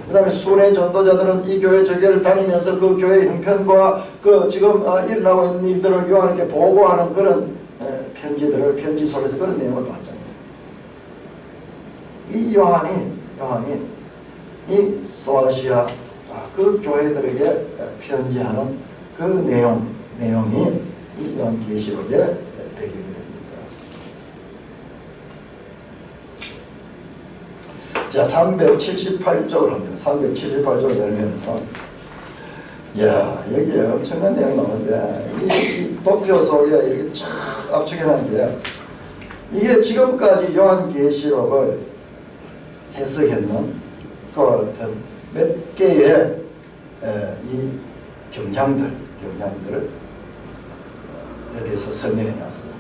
S1: 그 다음에 순회 전도자들은 이 교회 저 교회를 다니면서 그 교회의 형편과 그 지금 일어나고 있는 일들을 요한에게 보고하는 그런 편지 속에서 그런 내용을 봤잖아요. 이 요한이 이 소아시아 그 교회들에게 편지하는 그 내용이 이 요한계시록의 배경이 됩니다. 자, 378쪽을 합니다. 378쪽을 열면서 여기에 엄청난 내용이 나오는데 이 도표 속에 이렇게 쫙 압축해놨는데 이게 지금까지 요한계시록을 해석했는 그 어떤 몇 개의 이 경향들에 대해서 설명해놨어요.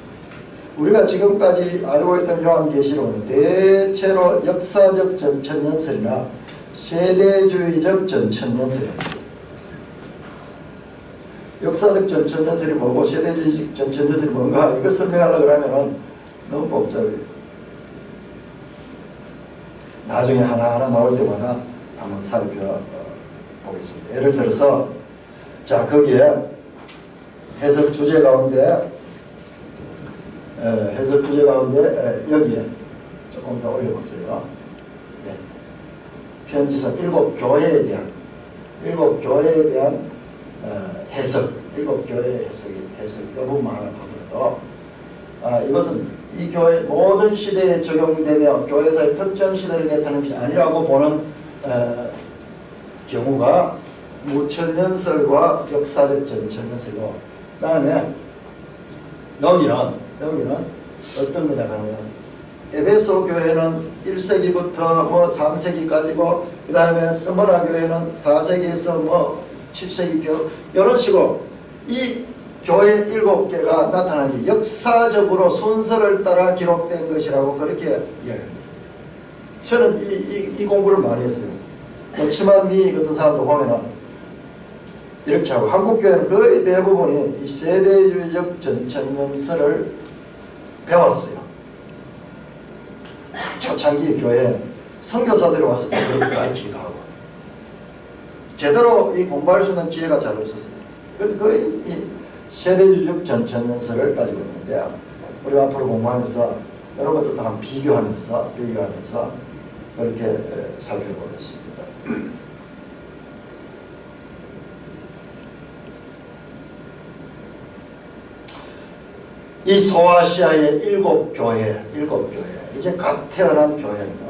S1: 우리가 지금까지 알고 있던 요한계시록은 대체로 역사적 전천연설이나 세대주의적 전천연설이었어요. 역사적 전천연설이 뭐고 세대주의적 전천연설이 뭔가 이걸 설명하려고 하면 너무 복잡해요. 나중에 하나하나 나올 때마다 한번 살펴보겠습니다. 예를 들어서 자, 거기에 해석 주제 가운데 여기에 조금 더 올려보세요. 편지서 7교회에 대한 해석, 7교회의 해석 이 부분만 하나 보더라도 이것은 이 교회 모든 시대에 적용되며 교회사의 특정 시대를 나타내는 것이 아니라고 보는 경우가 무천연설과 역사적 전천연설이고, 그 다음에 여기는 어떤 거냐 하면 에베소 교회는 1세기부터 뭐 3세기까지고 그 다음에 스무나 교회는 4세기에서 7세기 교회 이런 식으로 이 교회 7개가 나타나는 게 역사적으로 순서를 따라 기록된 것이라고 그렇게 저는 이 공부를 많이 했어요. 심한미 같은 사람도 보면은 이렇게 하고, 한국교회는 거의 대부분이 이 세대주의적 전천연설을 배웠어요. 초창기 교회에 선교사들이 와서 그렇게 가르치기도 하고 제대로 이 공부할 수 있는 기회가 잘 없었어요. 그래서 거의 이 세대주의적 전천연설을 가지고 있는데 우리가 앞으로 공부하면서 여러 것들 다 비교하면서 그렇게 살펴보겠습니다. 이 소아시아의 7교회 이제 갓 태어난 교회는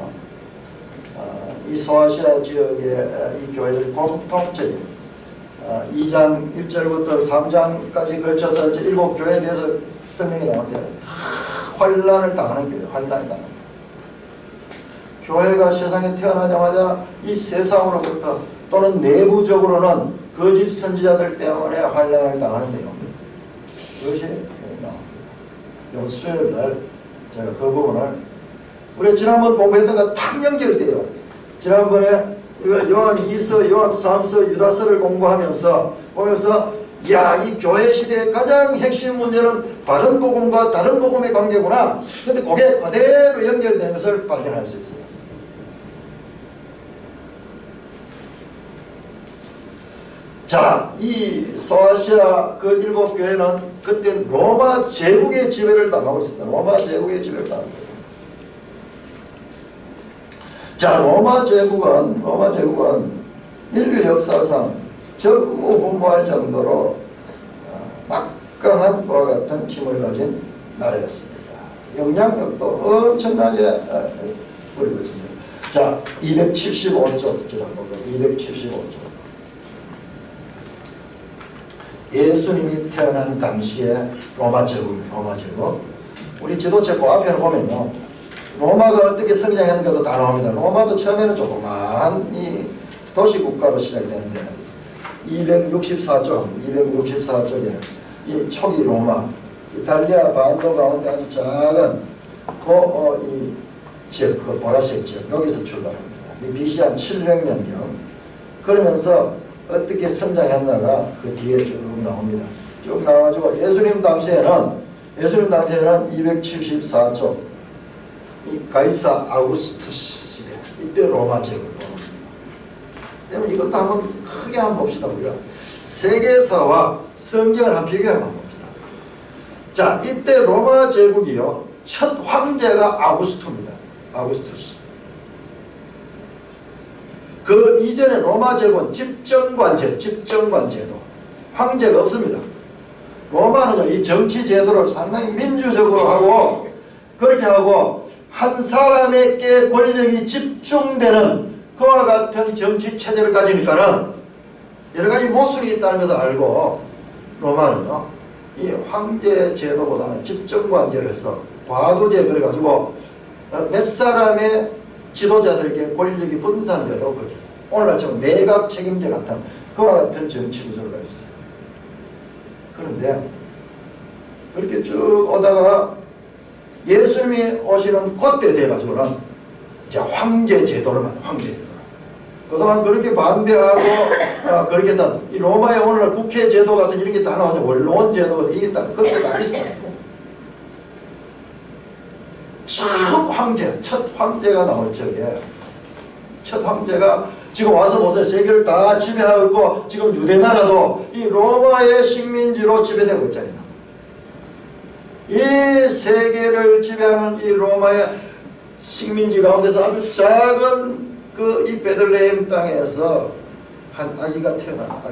S1: 이 소아시아 지역의 이 교회들 공통적인 2장 1절부터 3장까지 걸쳐서 이제 7교회에 대해서 설명이 나오는데 환난을 당하는 교회, 환난을 당하는 교회가 세상에 태어나자마자 이 세상으로부터 또는 내부적으로는 거짓 선지자들 때문에 환난을 당하는데요. 그것이 나옵니다. 이번 수요일날 제가 그 부분을 우리가 지난번 공부했던 거 탁 연결돼요. 지난번에 우리가 요한 2서, 요한 3서, 유다서를 공부하면서 보면서 야, 이 교회 시대의 가장 핵심 문제는 바른 복음과 다른 복음의 관계구나. 근데 그게 그대로 연결되는 것을 발견할 수 있어요. 자, 이 소아시아 그 7교회는 그때 로마 제국의 지배를 당하고 있습니다. 로마 제국의 지배를 당하고 있습니다. 자, 로마 제국은 인류 역사상 전무후무할 정도로 막강한 그와 같은 힘을 가진 나라였습니다. 영향력도 엄청나게 부리고 있습니다. 자, 275조 기록합니다. 275조. 예수님이 태어난 당시에 로마 제국. 우리 지도책 그 앞에 보면요, 로마가 어떻게 성장했는가도 다 나옵니다. 로마도 처음에는 조그만 이 도시국가로 시작이 되는데 264쪽에 이 초기 로마, 이탈리아 반도 가운데 아주 작은 이 지역, 그 보라색 지역, 여기서 출발합니다. 이 BC 한 700년경. 그러면서 어떻게 성장했나가 그 뒤에 쭉 나옵니다. 쭉 나와가지고 예수님 당시에는 274쪽 이 가이사 아우구스투스 시대, 이때 로마 제국. 그러면 이것도 한번 크게 한번 봅시다. 우리가 세계사와 성경을 한번 비교해 한번 봅시다. 자, 이때 로마 제국이요, 첫 황제가 아우구스투입니다. 아우구스투스. 그 이전에 로마 제국은 집정관 제도, 황제가 없습니다. 로마는요, 이 정치 제도를 상당히 민주적으로 하고, 그렇게 하고 한 사람에게 권력이 집중되는 그와 같은 정치 체제를 가지니까는 여러 가지 모순이 있다는 것을 알고, 로마는요, 이 황제 제도보다는 집정관제를 해서 과도제 그래가지고 몇 사람의 지도자들에게 권력이 분산되도록 그렇게, 오늘날처럼 내각 책임제 같은 그와 같은 정치 구조를 가지고 있어요. 그런데 그렇게 쭉 오다가 예수님이 오시는 그때 돼가지고는 이제 황제 제도를 만든, 황제 제도를. 그동안 그렇게 반대하고 그렇게 했던 이 로마의 오늘날 국회 제도 같은 이런 게 다 나오죠. 원로원 제도가 이게 다 그때 다 있어요. 처음 황제, 첫 황제가 나올 적에, 첫 황제가 지금 와서 보세요. 세계를 다 지배하고 있고, 지금 유대나라도 이 로마의 식민지로 지배되고 있잖아요. 이 세계를 지배하는 이 로마의 식민지 가운데서 아주 작은 그 이 베들레헴 땅에서 한 아기가 태어나.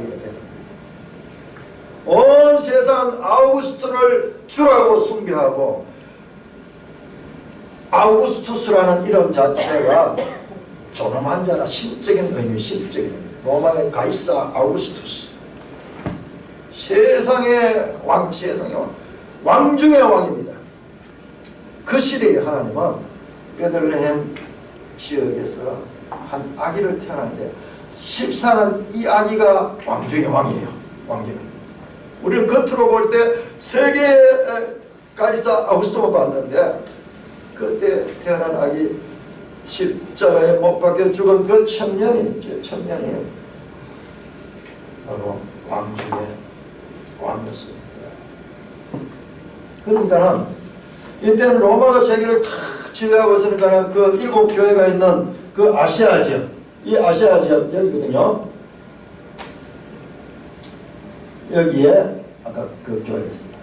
S1: 온 세상은 아우구스투를 주라고 숭배하고, 아우구스투스라는 이름 자체가 존엄한 자라, 신적인 의미, 신적인 의미. 로마의 가이사 아우구스투스. 세상의 왕, 왕 중의 왕입니다. 그 시대에 하나님은 베들레헴 지역에서 한 아기를 태어났는데, 십사는 이 아기가 왕 중의 왕이에요. 왕중. 우리는 겉으로 볼 때 세계의 가이사 아우구스투만 봤는데, 그때 태어난 아기 십자가에 못 박혀 죽은 그 천년이 바로 왕 중의 왕이었습니다. 그러니까는 이때는 로마가 세계를 탁 지배하고 있으니까는 그 7교회가 있는 그 아시아 지역, 이 아시아 지역 여기거든요. 여기에 아까 그 교회가 있습니다.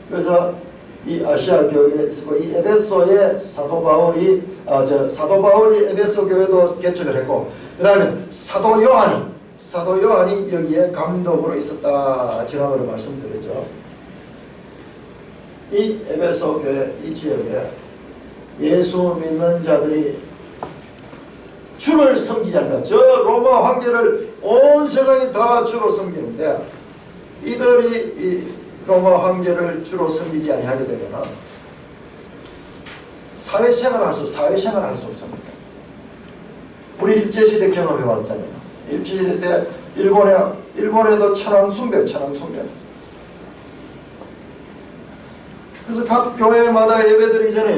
S1: 그래서 이 아시아 교회에 있고, 이 에베소에 사도 바울이 에베소 교회도 개척을 했고, 그 다음에 사도 요한이 여기에 감독으로 있었다. 지난번에 말씀드렸죠. 이 에베소 교회 이 지역에 예수 믿는 자들이 주를 섬기지 않나. 저 로마 황제를 온 세상이 다 주로 섬기는데 이들이 이 로마 황제를 주로 섬기지 아니하게 되면 사회생활을 할 수 없습니다. 우리 일제시대 경험해봤잖아요. 일제시대 때 일본에도 천황숭배. 그래서 각 교회마다 예배드리기 전에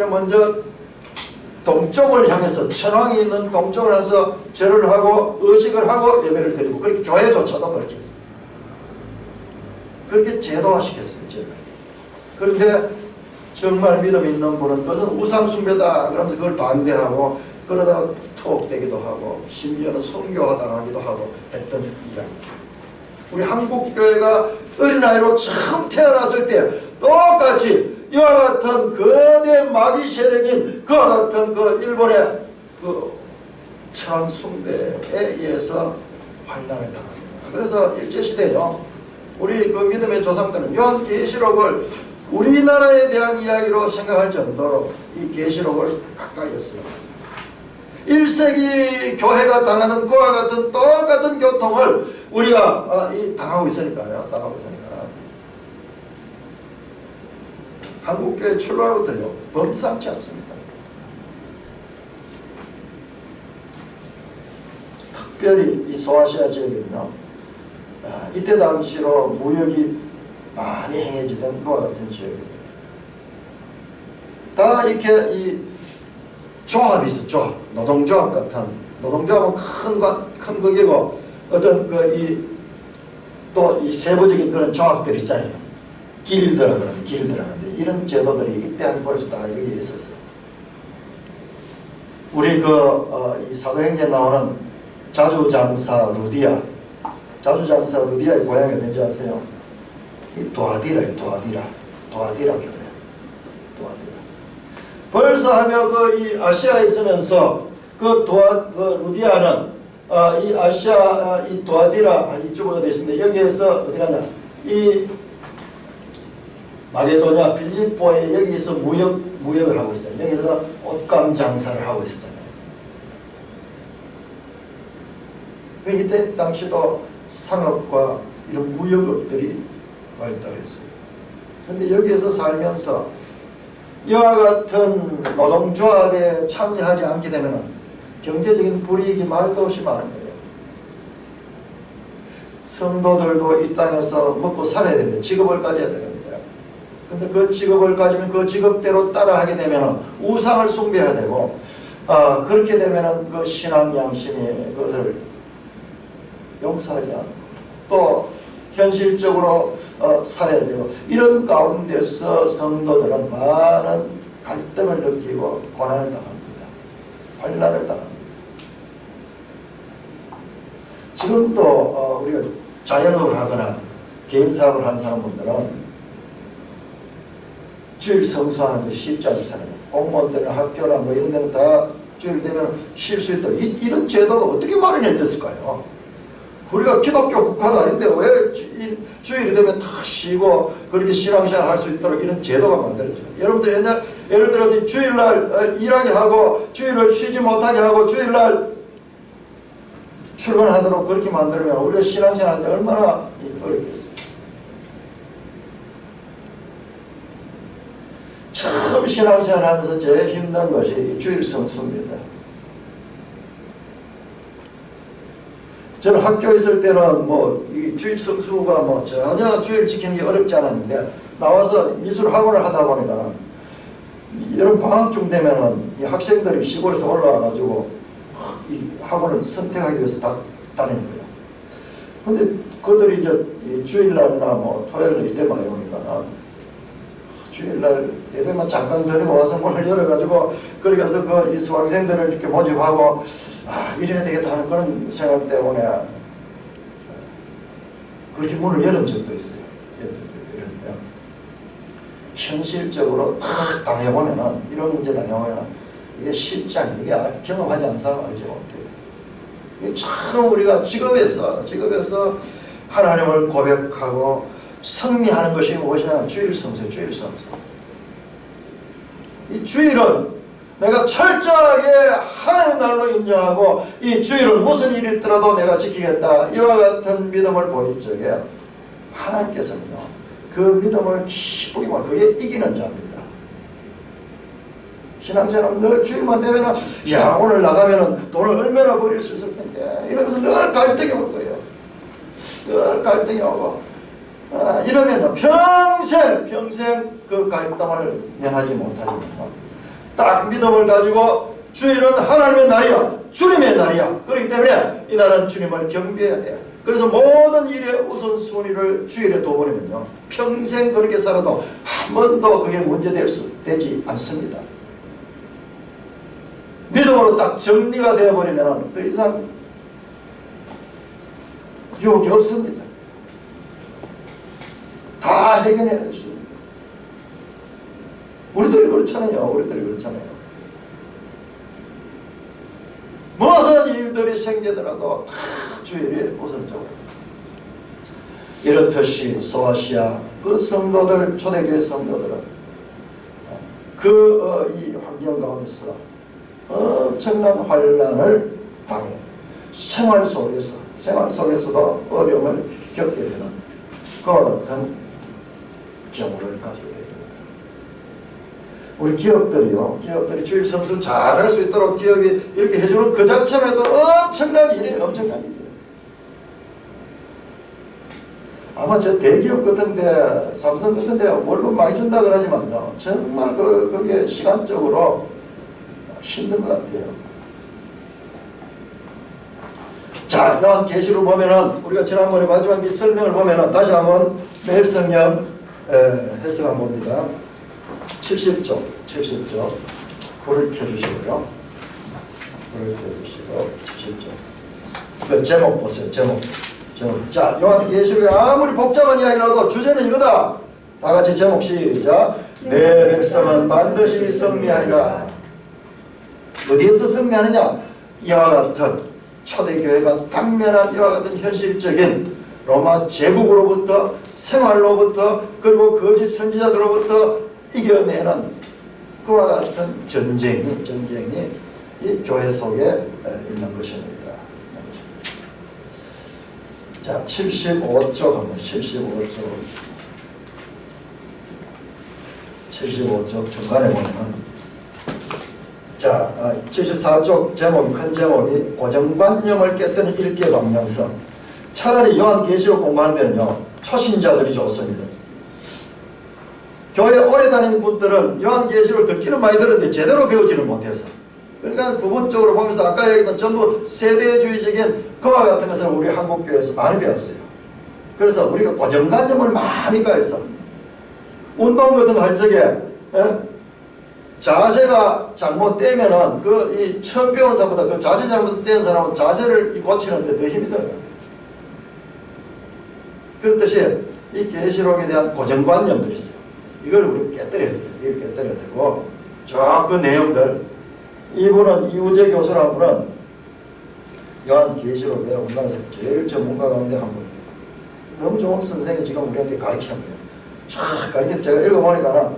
S1: 먼저 동쪽을 향해서 천황이 있는 동쪽을 향해서 절을 하고 의식을 하고 예배를 드리고, 그렇게 교회조차도 그렇게 했어요. 그렇게 제도화시켰어요. 그런데 정말 믿음 있는 분은 그것은 우상숭배다 그러면서 그걸 반대하고, 그러다가 투옥되기도 하고 심지어는 순교당하기도 하고 했던 이야기죠. 우리 한국교회가 어린아이로 처음 태어났을 때 똑같이 이와 같은 거대 마귀 세력인 그와 같은 그 일본의 그 천황숭배에 의해서 환난을 당합니다. 그래서 일제시대요, 우리 그 믿음의 조상들은 요한계시록을 우리나라에 대한 이야기로 생각할 정도로 이 계시록을 가까이 했어요. 1세기 교회가 당하는 그와 같은 똑같은 교통을 우리가 당하고 있으니까요. 한국교회 출발부터요, 범상치 않습니다. 특별히 이 소아시아 지역은요, 이때 당시로 무역이 많이 행해지던 그와 같은 지역입니다. 다 이렇게 이 조합이 있어. 조합, 노동조합 같은, 노동조합은 큰 거기고 어떤 또 이 세부적인 그런 조합들이 있잖아요. 길드라 그러는데, 이런 제도들이 이때 한 벌써 다 여기 있었어요. 우리 이 사도행전에 나오는 자주장사 루디아의 고향이 어딘지 아세요? 이 도아디라예요. 도아디라 교회. 벌써 하며 이 아시아에 있으면서 루디아는 이 아시아 이 도아디라 이쪽으로 되어 있습니다. 여기에서 어디 가냐? 이 마게도냐 필리포에 여기에서 무역을 하고 있어요. 여기서 옷감 장사를 하고 있었잖아요. 이때 당시도 상업과 이런 무역업들이 발달했어요. 근데 여기에서 살면서 이와 같은 노동조합에 참여하지 않게 되면 경제적인 불이익이 말도 없이 많은 거예요. 성도들도 이 땅에서 먹고 살아야 됩니다. 직업을 가져야 되는데, 근데 그 직업을 가지면 그 직업대로 따라하게 되면 우상을 숭배해야 되고, 그렇게 되면 그 신앙 양심이 그것을 용서하지 않고 또 현실적으로 살아야 되고, 이런 가운데서 성도들은 많은 갈등을 느끼고 고난을 당합니다. 환난을 당합니다. 지금도 우리가 자영업을 하거나 개인 사업을 하는 사람들은 주일 성수하는 것이 쉽지 않잖아요. 공무원들은 학교나 뭐 이런 데는 다 주일 되면 쉴 수 있도록 이런 제도가 어떻게 마련이 됐을까요? 우리가 기독교 국가도 아닌데 왜 주일이 되면 다 쉬고 그렇게 신앙생활 할 수 있도록 이런 제도가 만들어져요. 여러분들 예를 들어서 주일날 일하게 하고 주일을 쉬지 못하게 하고 주일날 출근하도록 그렇게 만들면 우리가 신앙생활 할 때 얼마나 어렵겠어요. 처음 신앙생활 하면서 제일 힘든 것이 주일 성수입니다. 저는 학교에 있을 때는 이 주일 성수가 전혀 주일 지키는 게 어렵지 않았는데, 나와서 미술 학원을 하다 보니까 여름 방학쯤 되면은 이 학생들이 시골에서 올라와가지고 이 학원을 선택하기 위해서 다니는 거예요. 근데 그들이 이제 주일날이나 토요일날 이때 많이 오니까 주일날 예배만 잠깐 드리고 와서 문을 열어가지고 거기 가서 이 수강생들을 이렇게 모집하고 이래야 되겠다 하는 그런 생각 때문에 그렇게 문을 열은 적도 있어요. 현실적으로 당해보면은, 이런 문제 당해보면 이게 쉽지 않아요. 이게 경험하지 않은 사람 알지 못해요. 이게 참 우리가 직업에서 하나님을 고백하고 승리하는 것이 무엇이냐? 주일 성수예요. 주일 성수. 이 주일은 내가 철저하게 하나님의 날로 인정하고 이 주일은 무슨 일이 있더라도 내가 지키겠다. 이와 같은 믿음을 보일 적에 하나님께서는요, 그 믿음을 기쁘게 말, 그게 이기는 자입니다. 신앙자는 늘 주일만 되면은, 야, 오늘 나가면은 돈을 얼마나 벌일 수 있을 텐데, 이러면서 늘 갈등이 올 거예요. 늘 갈등이 오고, 이러면 평생 그 갈등을 면하지 못하지만, 딱 믿음을 가지고 주일은 하나님의 날이야, 주님의 날이야. 그렇기 때문에 이 날은 주님을 경배해야 돼요. 그래서 모든 일의 우선순위를 주일에 둬버리면요, 평생 그렇게 살아도 한 번도 그게 되지 않습니다. 믿음으로 딱 정리가 되어버리면 더 이상 유혹이 없습니다. 다 해결해낼 수 있습니다. 우리들이 그렇잖아요. 무슨 일들이 생기더라도 다 주일이 우선적으로. 이렇듯이 소아시아 그 성도들, 초대교회 성도들은 이 환경 가운데서 엄청난 환난을 당해 생활 속에서도 어려움을 겪게 되는 그와 같은 경우를 가지게 됩니다. 우리 기업들이 주일 성수를 잘 할 수 있도록 기업이 이렇게 해주는 그 자체만도 엄청난 일이에요. 엄청난 일이에요. 아마 저 대기업 같은데, 삼성 같은데 물론 많이 준다 그러지만요, 정말 그게 시간적으로 힘든 것 같아요. 자, 요한계시록 보면은, 우리가 지난번에 마지막 이 설명을 보면은, 다시 한번 매일 성경 해석 한번 봅니다. 70쪽 불을 켜주시고요. 불을 켜주시고 70쪽 그 제목 보세요. 제목. 자, 요한계시록이 아무리 복잡한 이야기라도 주제는 이거다. 다 같이 제목 시작. 내 백성은 반드시 승리하리라. 어디에서 승리하느냐? 이와 같은 초대교회가 당면한 이와 같은 현실적인 로마 제국으로부터, 생활로부터, 그리고 거짓 선지자들로부터 이겨내는 그와 같은 전쟁이 이 교회 속에 있는 것입니다. 자, 75쪽 한번 75쪽 중간에 보면은, 자, 74쪽 제목, 큰 제목이 고정관념을 깨뜨리는 일개 방향성. 차라리 요한계시록 공부하는 데는요, 초신자들이 좋습니다. 교회 오래 다니는 분들은 요한계시록을 듣기는 많이 들었는데 제대로 배우지는 못해서, 그러니까 부분적으로 보면서 아까 얘기했던 전부 세대주의적인 그와 같은 것을 우리 한국교회에서 많이 배웠어요. 그래서 우리가 고정관념을 많이 가해서 운동 같은 거 할 적에 자세가 잘못되면은 이 처음 배운 사람보다 그 자세 잘못된 사람은 자세를 고치는데 더 힘이 드는 것 같아요. 그렇듯이 이 계시록에 대한 고정관념들이 있어요. 이걸 우리 깨뜨려야 돼요. 이걸 깨뜨려야 되고, 저 그 내용들, 이분은 이우재 교수라는 분은 요한계시록에 우리나라에서 제일 전문가 가운데 한 분이에요. 너무 좋은 선생이 지금 우리한테 가르치는 거예요. 쫙 가르치는데 제가 읽어보니까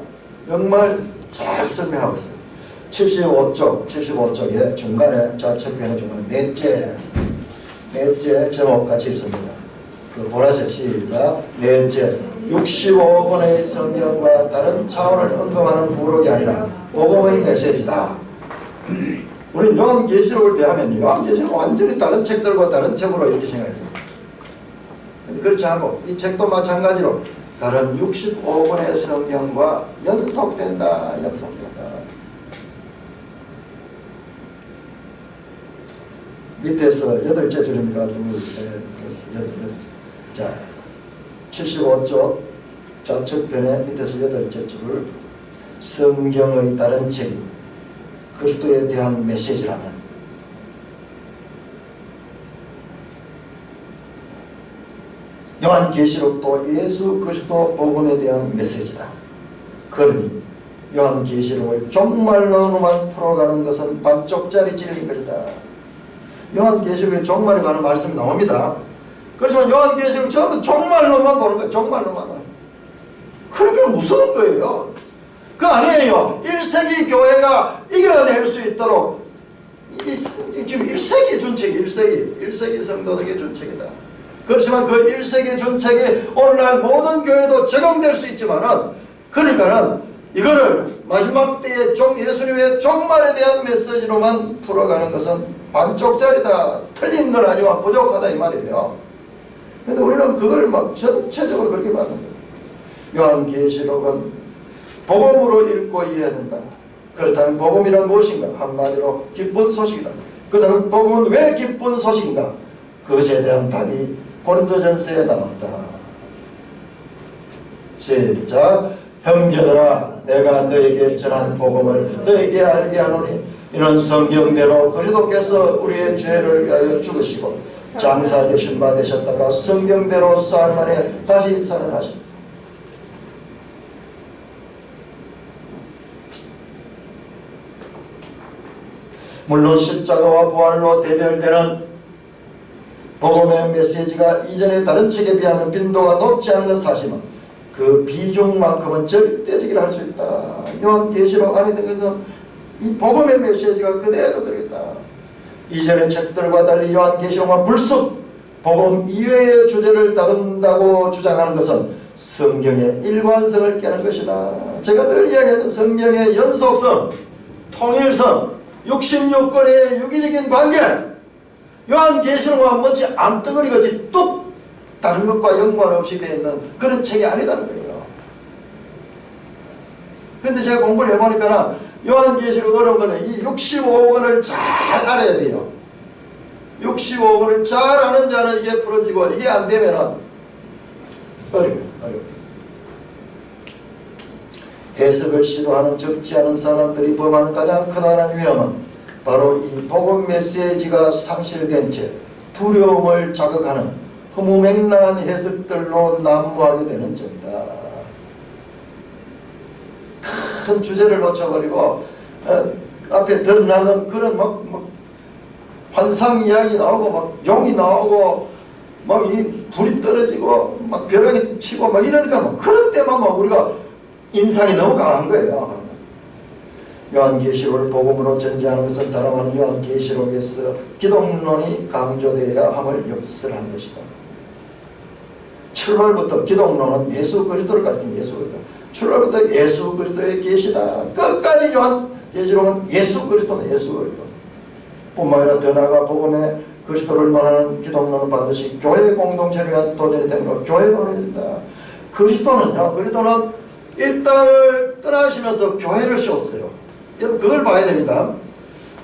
S1: 정말 잘 설명하고 있어요. 75쪽에 중간에 좌측편의 중간에 넷째 제목 같이 있습니다. 그 보라색 시작. 넷째, 65권의 성경과 다른 차원을 언급하는 부록이 아니라 복음의 메시지다. 우리는 요한계시록을 대하면 요한계시록 완전히 다른 책들과 다른 책으로 이렇게 생각했어요. 근데 그렇지 않고 이 책도 마찬가지로 다른 65권의 성경과 연속된다. 밑에서 8째 줄입니까? 자, 75쪽 좌측편에 밑에서 8째 줄을 성경의 다른 책이 그리스도에 대한 메시지라면, 요한계시록도 예수 그리스도 복음에 대한 메시지다. 그러니 요한계시록을 종말론으로만 풀어가는 것은 반쪽짜리 진리인 것이다. 요한계시록에 종말에 관한 말씀이 나옵니다. 그렇지만 요한계시록 전부 종말론만 보는 거예요. 종말론만. 그렇게 무서운 거예요. 그 아니에요. 1세기 교회가 이겨낼 수 있도록 지금 1세기 준책이 1세기 성도들에게 준책이다. 그렇지만 그 1세기 준책이 오늘날 모든 교회도 적용될 수 있지만은, 그러니까는 이거를 마지막 때의 예수님의 종말에 대한 메시지로만 풀어가는 것은 반쪽짜리다, 틀린 건 아니지만 부족하다 이 말이에요. 근데 우리는 그걸 막 전체적으로 그렇게 받는 거예요. 요한계시록은 복음으로 읽고 이해해야 된다. 그렇다면 복음이란 무엇인가? 한마디로 기쁜 소식이다. 그렇다면 복음은 왜 기쁜 소식인가? 그것에 대한 답이 고린도전서에 나왔다. 시작. 형제들아, 내가 너에게 전한 복음을 너에게 알게 하노니 이는 성경대로 그리스도께서 우리의 죄를 위하여 죽으시고 장사되신 바 되셨다가 성경대로 사흘 만에 다시 살아나십니다. 물론 십자가와 부활로 대별되는 복음의 메시지가 이전의 다른 책에 비하면 빈도가 높지 않은 사실은 그 비중만큼은 절대적이라 할 수 있다. 요한계시록 안에 든 것은 이 복음의 메시지가 그대로 들어있다. 이전의 책들과 달리 요한계시록은 불쑥 복음 이외의 주제를 다룬다고 주장하는 것은 성경의 일관성을 깨는 것이다. 제가 늘 이야기하는 성경의 연속성, 통일성, 66권의 유기적인 관계, 요한계시록과 마치 암덩어리같이 뚝 다른 것과 연관없이 되어 있는 그런 책이 아니다는 거예요. 근데 제가 공부를 해보니까 요한계시록 어려운 거는 이 65권을 잘 알아야 돼요. 65권을 잘 아는 자는 이게 풀어지고, 이게 안 되면은 어려워요. 해석을 시도하는 적지 않은 사람들이 범하는 가장 크다는 위험은 바로 이 복음 메시지가 상실된 채 두려움을 자극하는 허무맹랑한 해석들로 난무하게 되는 점이다. 큰 주제를 놓쳐버리고 앞에 드러나는 그런 막 환상 이야기 나오고 막 용이 나오고 막 이 불이 떨어지고 막 벼락이 치고 막 이러니까 막 그런 때만 막 우리가 인상이 너무 강한 거예요. 요한계시록을 복음으로 전제하는 것은 다름 아닌 요한계시록에서 기독론이 강조되어야 함을 역설하는 것이다. 출발부터 기독론은 예수 그리스도를 가리킨 예수 그리스도, 출발부터 예수 그리스도의 계시다. 끝까지 요한계시록은 예수 그리스도는 예수 그리스도. 뿐만 아니라 더 나아가 복음의 그리스도를 말하는 기독론은 반드시 교회 공동체를 위한 도전이 되므로 교회론입니다. 그리스도는요, 그리스도는 이 땅을 떠나시면서 교회를 세웠어요. 여러분 그걸 봐야 됩니다.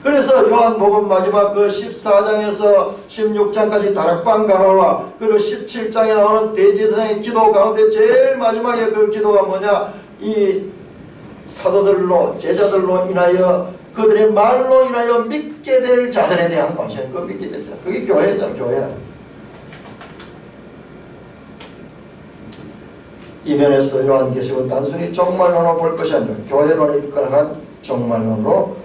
S1: 그래서 요한복음 마지막 그 14장에서 16장까지 다락방 강화와 그리고 17장에 나오는 대제사장의 기도 가운데 제일 마지막에 그 기도가 뭐냐, 이 사도들로 제자들로 인하여 그들의 말로 인하여 믿게 될 자들에 대한 관심, 그 믿게 될 자, 그게 교회잖아요. 교회. 이 면에서 요한계시록은 단순히 종말론으로 볼 것이 아니라 교회론에 입각한 종말론으로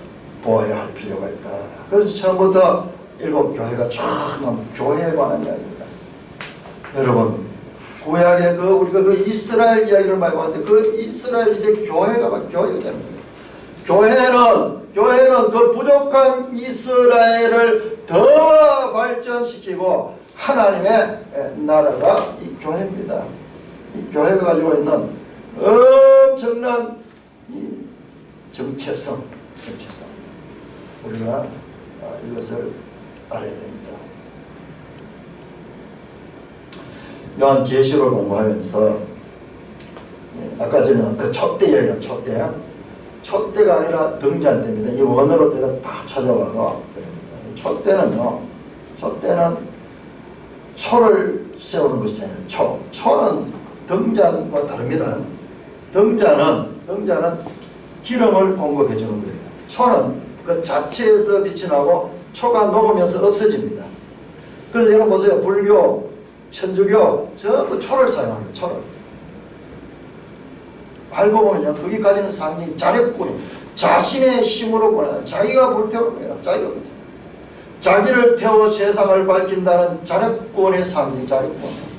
S1: 보아야 할 필요가 있다. 그래서 처음부터 일곱 교회가 쫙 나온 교회에 관한 이야기입니다. 여러분, 구약의 우리가 그 이스라엘 이야기를 많이 봤는데 그 이스라엘 이제 교회가 막 교회가 되는 거예요. 교회는 그 부족한 이스라엘을 더 발전시키고 하나님의 나라가 이 교회입니다. 이 교회가 가지고 있는 엄청난 이 정체성 우리가 이것을 알아야 됩니다. 요한계시록을 공부하면서 아까 전에 그 촛대예요. 촛대가 아니라 등잔대입니다. 이 원어로 제가 다 찾아와서 촛대는 초를 세우는 것이에요. 초는 등잔과 다릅니다. 등잔은 기름을 공급해 주는 거예요. 초는 그 자체에서 빛이 나고 초가 녹으면서 없어집니다. 그래서 여러분 보세요. 불교, 천주교 전부 초를 사용합니다. 초를. 알고 보면요, 거기까지는 상당히 자력뿐이 자신의 힘으로 보는 자기가 불태우는 거예요. 자기가 불태우는 거예요. 자기를 태워 세상을 밝힌다는 자력권의 상징, 자력권.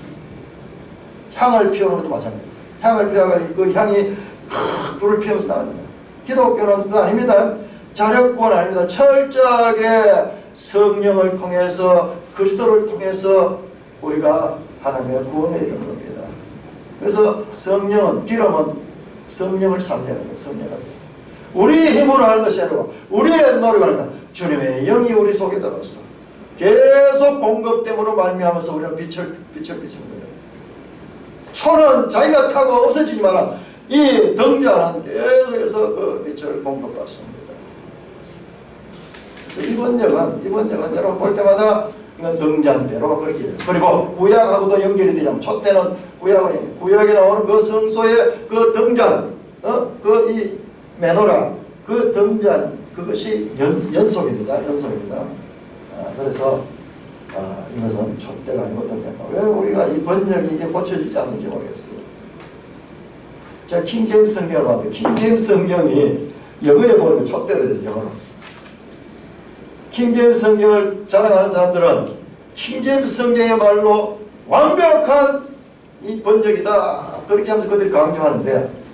S1: 향을 피우는 것도 마찬가지예요. 향을 피워가지고 그 향이 불을 피우면서 나가는 거예요. 기독교는 그거 아닙니다. 자력권 아닙니다. 철저하게 성령을 통해서 그리스도를 통해서 우리가 하나님의 구원에 이르는 겁니다. 그래서 성령은, 기름은 성령을 삼려는 거예요. 성령을. 우리 힘으로 하는 것이 아니고 우리의 노력을 하는 거예요. 주님의 영이 우리 속에 들어서 계속 공급됨으로 말미암아서 우리는 빛을 비치는 거예요. 초는 자기가 타고 없어지지만 이 등잔은 계속해서 그 빛을 공급받습니다. 그래서 이번 역은 여러분 볼 때마다 이건 등잔대로 그렇게 해요. 그리고 구약하고도 연결이 되냐면 촛대는 구약에 나오는 그 성소의 그 등잔, 그 이 메노라, 그 등잔, 그것이 연속입니다. 그래서 이것은 촛대가 아니고 등잔. 왜 우리가 이 번역이 이게 고쳐지지 않는지 모르겠어요. 제가 킹제임스 성경을 봤는데 킹제임스 성경이 영어에 보면 촛대가 되죠. 영어로. 킹제임스 성경을 자랑하는 사람들은 킹제임스 성경의 말로 완벽한 이 번역이다. 그렇게 하면서 그들이 강조하는데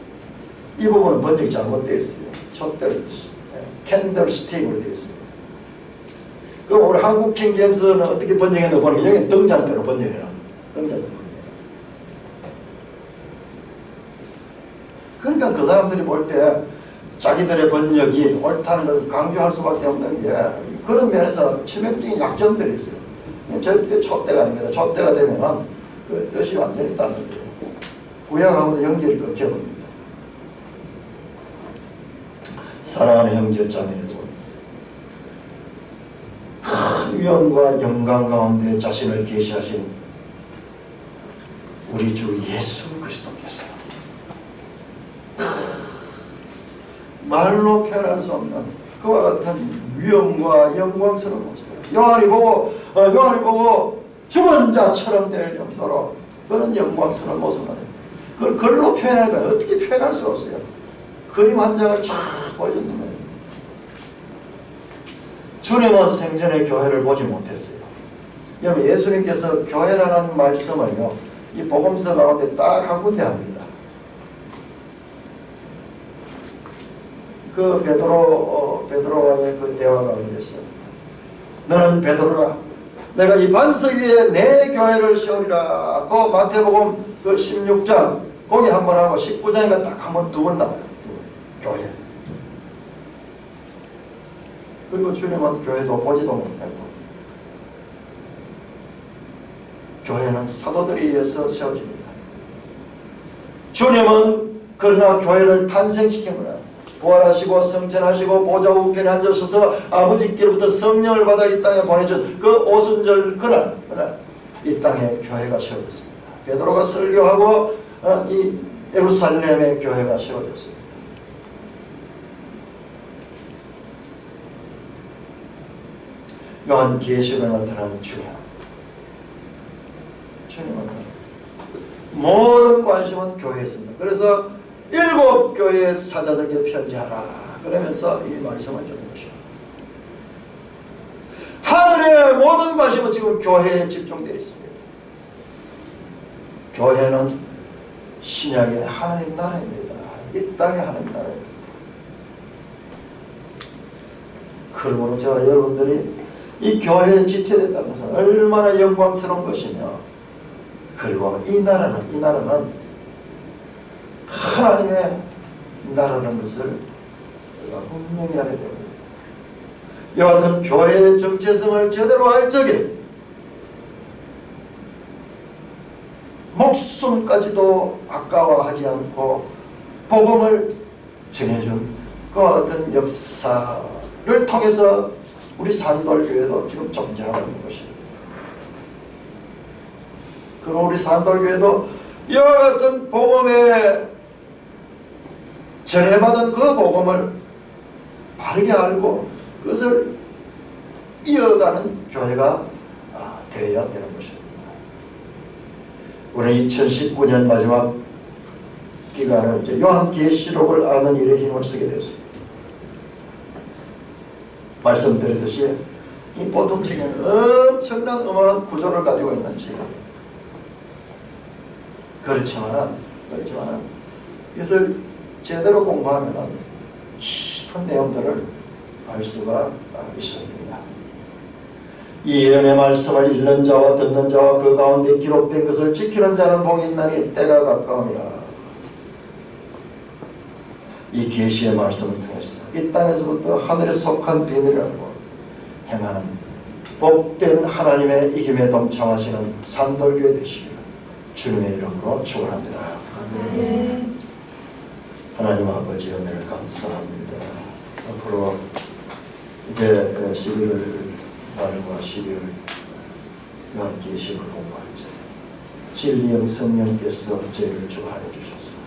S1: 이 부분은 번역이 잘못되어 있어요. 촛대를 캔들스틱으로 되어 있습니다. 그럼 우리 한국 킹제임스는 어떻게 번역했는지 보니까 여기는 등잔대로 번역해라. 등잔대로 번역. 그러니까 그 사람들이 볼 때 자기들의 번역이 옳다는 걸 강조할 수밖에 없는 게 그런 면에서 치명적인 약점들이 있어요. 절대 촛대가 아닙니다. 촛대가 되면은 그 뜻이 완전히 다른 거예요. 구약하고도 연결이 끊겨버립니다. 사랑하는 형제 자매들, 큰 위엄과 영광 가운데 자신을 계시하신 우리 주 예수 그리스도께서 말로 표현할 수 없는 그와 같은 위엄과 영광스러운 모습을 요한이 보고 죽은 자처럼 될 정도로 그런 영광스러운 모습을 그걸 글로 표현할 거예요. 어떻게 표현할 수가 없어요. 그림 한 장을 쫙 보여줬는 거예요. 주님은 생전에 교회를 보지 못했어요. 여러분 예수님께서 교회라는 말씀을요, 이 복음서 가운데 딱 한 군데 합니다. 그 베드로와의 그 대화 가운데서 너는 베드로라, 내가 이 반석 위에 내 교회를 세우리라. 그 마태복음 그 16장 거기 한 번 하고 19장인가 딱 한 번 두 번 나와요. 교회. 그리고 주님은 교회도 보지도 못했고 교회는 사도들에 의해서 세워집니다. 주님은 그러나 교회를 탄생시킵니다. 부활하시고 성천하시고 보좌 우편에 앉으셔서 아버지께로부터 성령을 받아 이 땅에 보내준 그 오순절 그날 이 땅에 교회가 세워졌습니다. 베드로가 설교하고 이 예루살렘의 교회가 세워졌습니다. 요한계시록에 나타나는 주님은 모든 관심은 교회에 있습니다. 그래서 7 교회의 사자들에게 편지하라 그러면서 이 말씀을 주는 것이요. 하늘의 모든 관심은 지금 교회에 집중되어 있습니다. 교회는 신약의 하나님 나라입니다. 이 땅의 하나님 나라입니다. 그러므로 제가 여러분들이 이 교회에 지체됐다는 것은 얼마나 영광스러운 것이며, 그리고 이 나라는 하나님의 나라라는 것을 우리가 분명히 알아야 됩니다. 이와 같은 교회의 정체성을 제대로 알 적에 목숨까지도 아까워하지 않고 복음을 전해준 그와 같은 역사를 통해서 우리 산돌교회도 지금 존재하고 있는 것입니다. 그럼 우리 산돌교회도 이와 같은 복음에 전해받은 그 복음을 바르게 알고 그것을 이어가는 교회가 되어야 되는 것입니다. 우리 2019년 마지막 기간을 이제 요한계시록을 아는 일에 힘을 쓰게 되었습니다. 말씀드렸듯이 이 보통 책에는 엄청난 어마어마한 구조를 가지고 있는 책입니다. 그렇지만은 이것을 제대로 공부하면 깊은 내용들을 알 수가 있습니다. 이 예언의 말씀을 읽는 자와 듣는 자와 그 가운데 기록된 것을 지키는 자는 복이 있나니 때가 가까움이라. 이 계시의 말씀을 통해서 이 땅에서부터 하늘에 속한 비밀을 알고 행하는 복된 하나님의 이김에 동참하시는 산돌교회 되시기를 주님의 이름으로 축원합니다. 하나님 아버지 은혜를 감사합니다. 앞으로 이제 11월 말과 12월 요한계시록을 공부할 때 진리의 성령께서 저희를 주관해 주셔서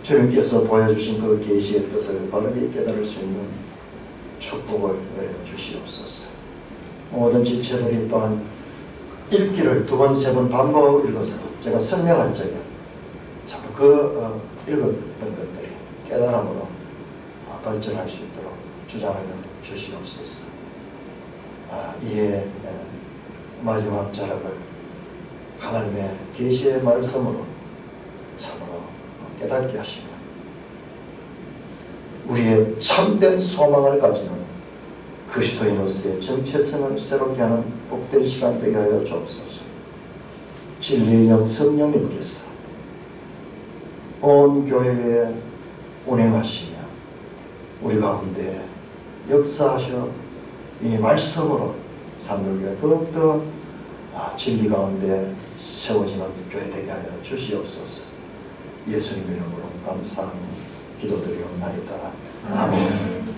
S1: 주님께서 보여주신 그 계시의 뜻을 바르게 깨달을 수 있는 축복을 내려 주시옵소서. 모든 지체들이 또한 읽기를 2번, 3번 반복하고 읽어서 제가 설명할 적에 참 읽었던 것들이 깨달음으로 발전할 수 있도록 주장하여 주시옵소서. 이에 마지막 자락을 하나님의 계시의 말씀으로 참으로 깨닫게 하시며 우리의 참된 소망을 가지는 그리스도인으로서의 정체성을 새롭게 하는 복된 시간 되게 하여 주옵소서. 진리의 영 성령님께서 온 교회에 운행하시며 우리 가운데 역사하셔 이 말씀으로 산돌교회 더욱더 진리 가운데 세워지는 교회 되게 하여 주시옵소서. 예수님 이름으로 감사하며 기도드리옵나이다. 아멘.